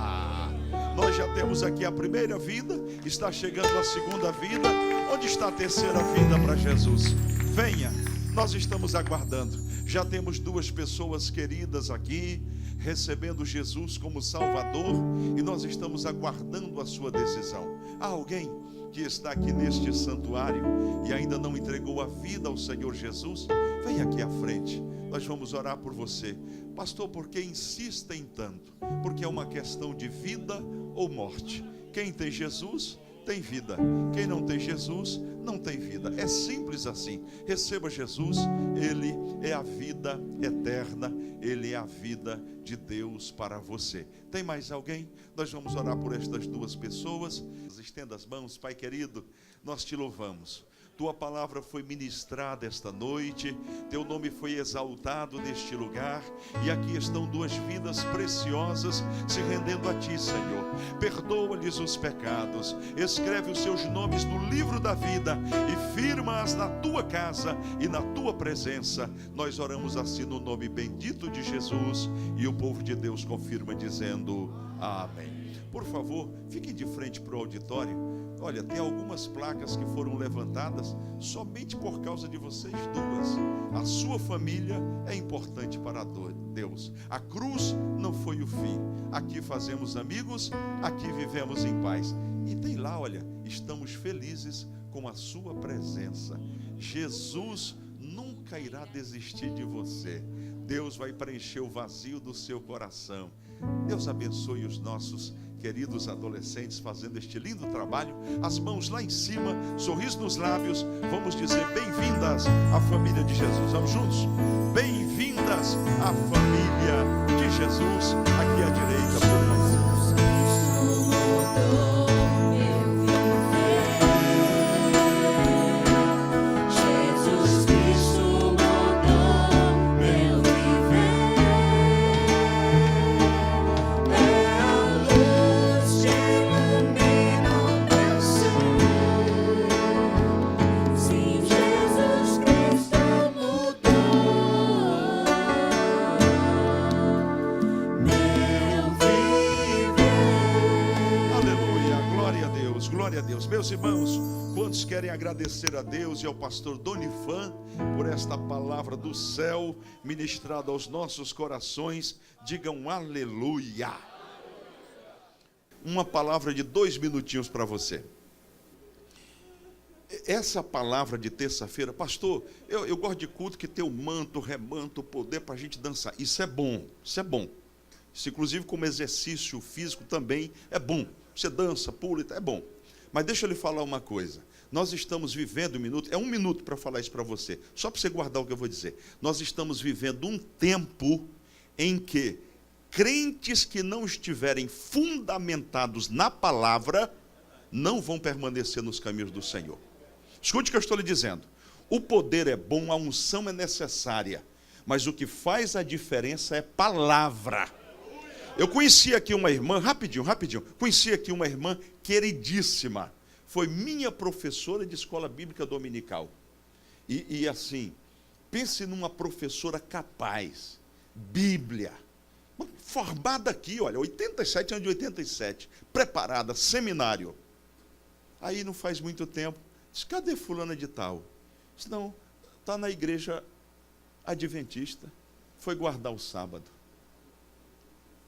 Speaker 4: Nós já temos aqui a primeira vida, está chegando a segunda vida. Onde está a terceira vida para Jesus? Venha, nós estamos aguardando. Já temos duas pessoas queridas aqui, recebendo Jesus como Salvador, e nós estamos aguardando a sua decisão. Há alguém que está aqui neste santuário e ainda não entregou a vida ao Senhor Jesus? Venha aqui à frente, nós vamos orar por você. Pastor, por que insistem tanto? Porque é uma questão de vida ou morte. Quem tem Jesus tem vida, quem não tem Jesus não tem vida. É simples assim. Receba Jesus, Ele é a vida eterna, Ele é a vida de Deus para você. Tem mais alguém? Nós vamos orar por estas duas pessoas. Estenda as mãos. Pai querido, nós te louvamos. Tua palavra foi ministrada esta noite, teu nome foi exaltado neste lugar, e aqui estão duas vidas preciosas se rendendo a ti, Senhor. Perdoa-lhes os pecados, escreve os seus nomes no livro da vida e firma-as na tua casa e na tua presença. Nós oramos assim no nome bendito de Jesus, e o povo de Deus confirma dizendo amém. Por favor, fiquem de frente para o auditório. Olha, tem algumas placas que foram levantadas somente por causa de vocês duas. A sua família é importante para Deus. A cruz não foi o fim. Aqui fazemos amigos, aqui vivemos em paz. E tem lá, olha, estamos felizes com a sua presença. Jesus nunca irá desistir de você. Deus vai preencher o vazio do seu coração. Deus abençoe os nossos queridos adolescentes fazendo este lindo trabalho. As mãos lá em cima, sorriso nos lábios. Vamos dizer bem-vindas à família de Jesus. Vamos juntos? Bem-vindas à família de Jesus. Aqui à direita, por favor.
Speaker 10: Jesus Cristo mudou meu viver.
Speaker 4: Glória a Deus. Meus irmãos, quantos querem agradecer a Deus e ao pastor Donifan por esta palavra do céu ministrada aos nossos corações? Digam aleluia. Uma palavra de 2 minutinhos para você. Essa palavra de terça-feira, pastor, eu gosto de culto que tem o manto, o remanto, o poder para a gente dançar. Isso é bom, isso é bom. Isso, inclusive, como exercício físico também é bom. Você dança, pula, é bom. Mas deixa eu lhe falar uma coisa. Nós estamos vivendo é 1 minuto para falar isso para você, só para você guardar o que eu vou dizer. Nós estamos vivendo um tempo em que crentes que não estiverem fundamentados na palavra não vão permanecer nos caminhos do Senhor. Escute o que eu estou lhe dizendo. O poder é bom, a unção é necessária, mas o que faz a diferença é palavra. Eu conheci aqui uma irmã, rapidinho, conheci aqui uma irmã queridíssima, foi minha professora de escola bíblica dominical, e assim, pense numa professora capaz, Bíblia, formada aqui, olha, 87 anos de 87, preparada, seminário. Aí não faz muito tempo, disse, cadê fulana de tal? Disse, não, está na igreja adventista, foi guardar o sábado.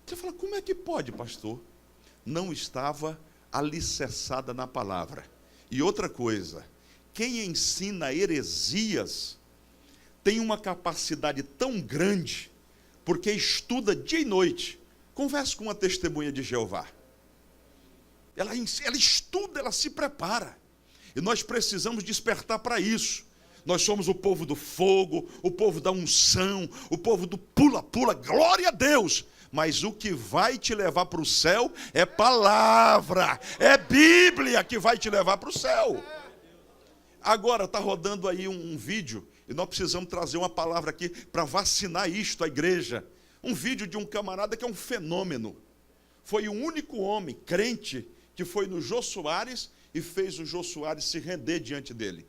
Speaker 4: Você fala, como é que pode, pastor? Não estava alicerçada na palavra. E outra coisa, quem ensina heresias tem uma capacidade tão grande, porque estuda dia e noite. Converse com uma testemunha de Jeová. Ela estuda, ela se prepara. E nós precisamos despertar para isso. Nós somos o povo do fogo, o povo da unção, o povo do pula-pula, glória a Deus. Mas o que vai te levar para o céu é palavra, é Bíblia que vai te levar para o céu. Agora está rodando aí um vídeo, e nós precisamos trazer uma palavra aqui para vacinar isto à igreja. Um vídeo de um camarada que é um fenômeno. Foi o único homem crente que foi no Jô Soares e fez o Jô Soares se render diante dele.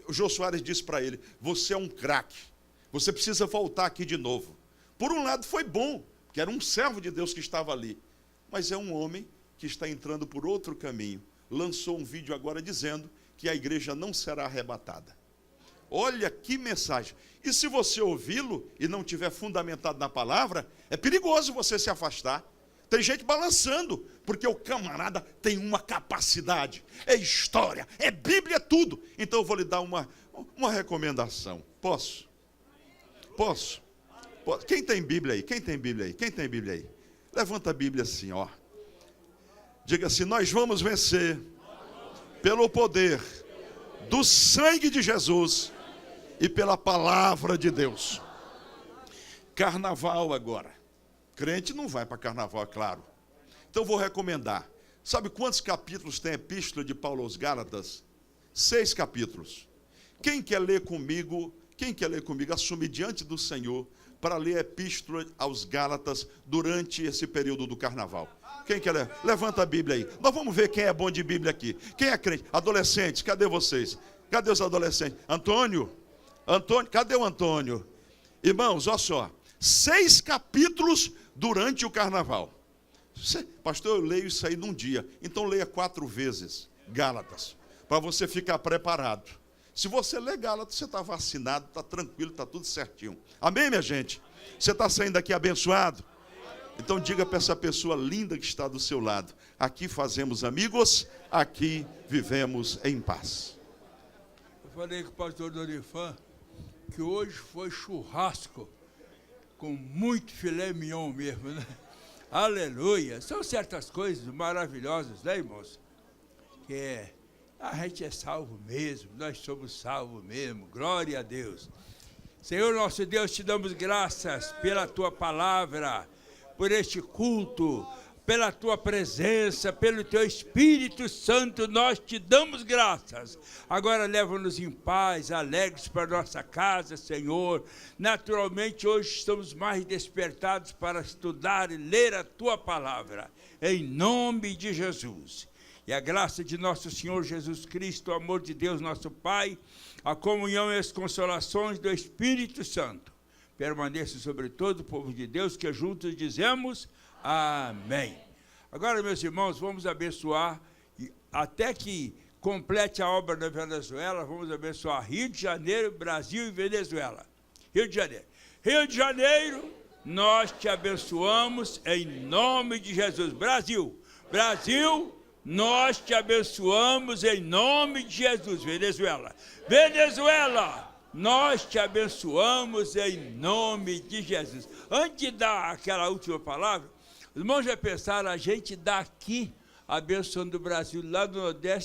Speaker 4: O Jô Soares disse para ele, você é um craque, você precisa voltar aqui de novo. Por um lado foi bom, que era um servo de Deus que estava ali, mas é um homem que está entrando por outro caminho. Lançou um vídeo agora dizendo que a igreja não será arrebatada. Olha que mensagem. E se você ouvi-lo e não tiver fundamentado na palavra, é perigoso você se afastar. Tem gente balançando, porque o camarada tem uma capacidade, é história, é Bíblia, é tudo. Então eu vou lhe dar uma recomendação. Posso? Quem tem Bíblia aí? Quem tem Bíblia aí? Levanta a Bíblia assim, ó. Diga assim, nós vamos vencer pelo poder do sangue de Jesus e pela palavra de Deus. Carnaval agora. Crente não vai para carnaval, é claro. Então eu vou recomendar. Sabe quantos capítulos tem a Epístola de Paulo aos Gálatas? 6 capítulos. Quem quer ler comigo, assume diante do Senhor para ler a Epístola aos Gálatas durante esse período do carnaval. Quem quer ler? Levanta a Bíblia aí. Nós vamos ver quem é bom de Bíblia aqui. Quem é crente? Adolescentes, cadê vocês? Cadê os adolescentes? Antônio, cadê o Antônio? Irmãos, olha só. 6 capítulos durante o carnaval. Pastor, eu leio isso aí num dia. Então leia 4 vezes Gálatas, para você ficar preparado. Se você lê Gálatas, você está vacinado, está tranquilo, está tudo certinho. Amém, minha gente? Você está saindo daqui abençoado? Então diga para essa pessoa linda que está do seu lado, aqui fazemos amigos, aqui vivemos em paz.
Speaker 6: Eu falei com o pastor Donifan que hoje foi churrasco, com muito filé mignon mesmo, né? Aleluia! São certas coisas maravilhosas, né, irmãos? Que a gente é salvo mesmo, nós somos salvos mesmo, glória a Deus. Senhor nosso Deus, te damos graças pela tua palavra, por este culto, pela tua presença, pelo teu Espírito Santo, nós te damos graças. Agora leva-nos em paz, alegres para nossa casa, Senhor. Naturalmente hoje estamos mais despertados para estudar e ler a tua palavra, em nome de Jesus. E a graça de nosso Senhor Jesus Cristo, o amor de Deus nosso Pai, a comunhão e as consolações do Espírito Santo permaneça sobre todo o povo de Deus, que juntos dizemos amém. Agora, meus irmãos, vamos abençoar E até que complete a obra da Venezuela, vamos abençoar Rio de Janeiro, Brasil e Venezuela. Rio de Janeiro. Rio de Janeiro, nós te abençoamos em nome de Jesus. Brasil, Brasil, nós te abençoamos em nome de Jesus. Venezuela, Venezuela, nós te abençoamos em nome de Jesus. Antes de dar aquela última palavra, os irmãos já pensaram, a gente daqui abençoando o Brasil, lá do Nordeste,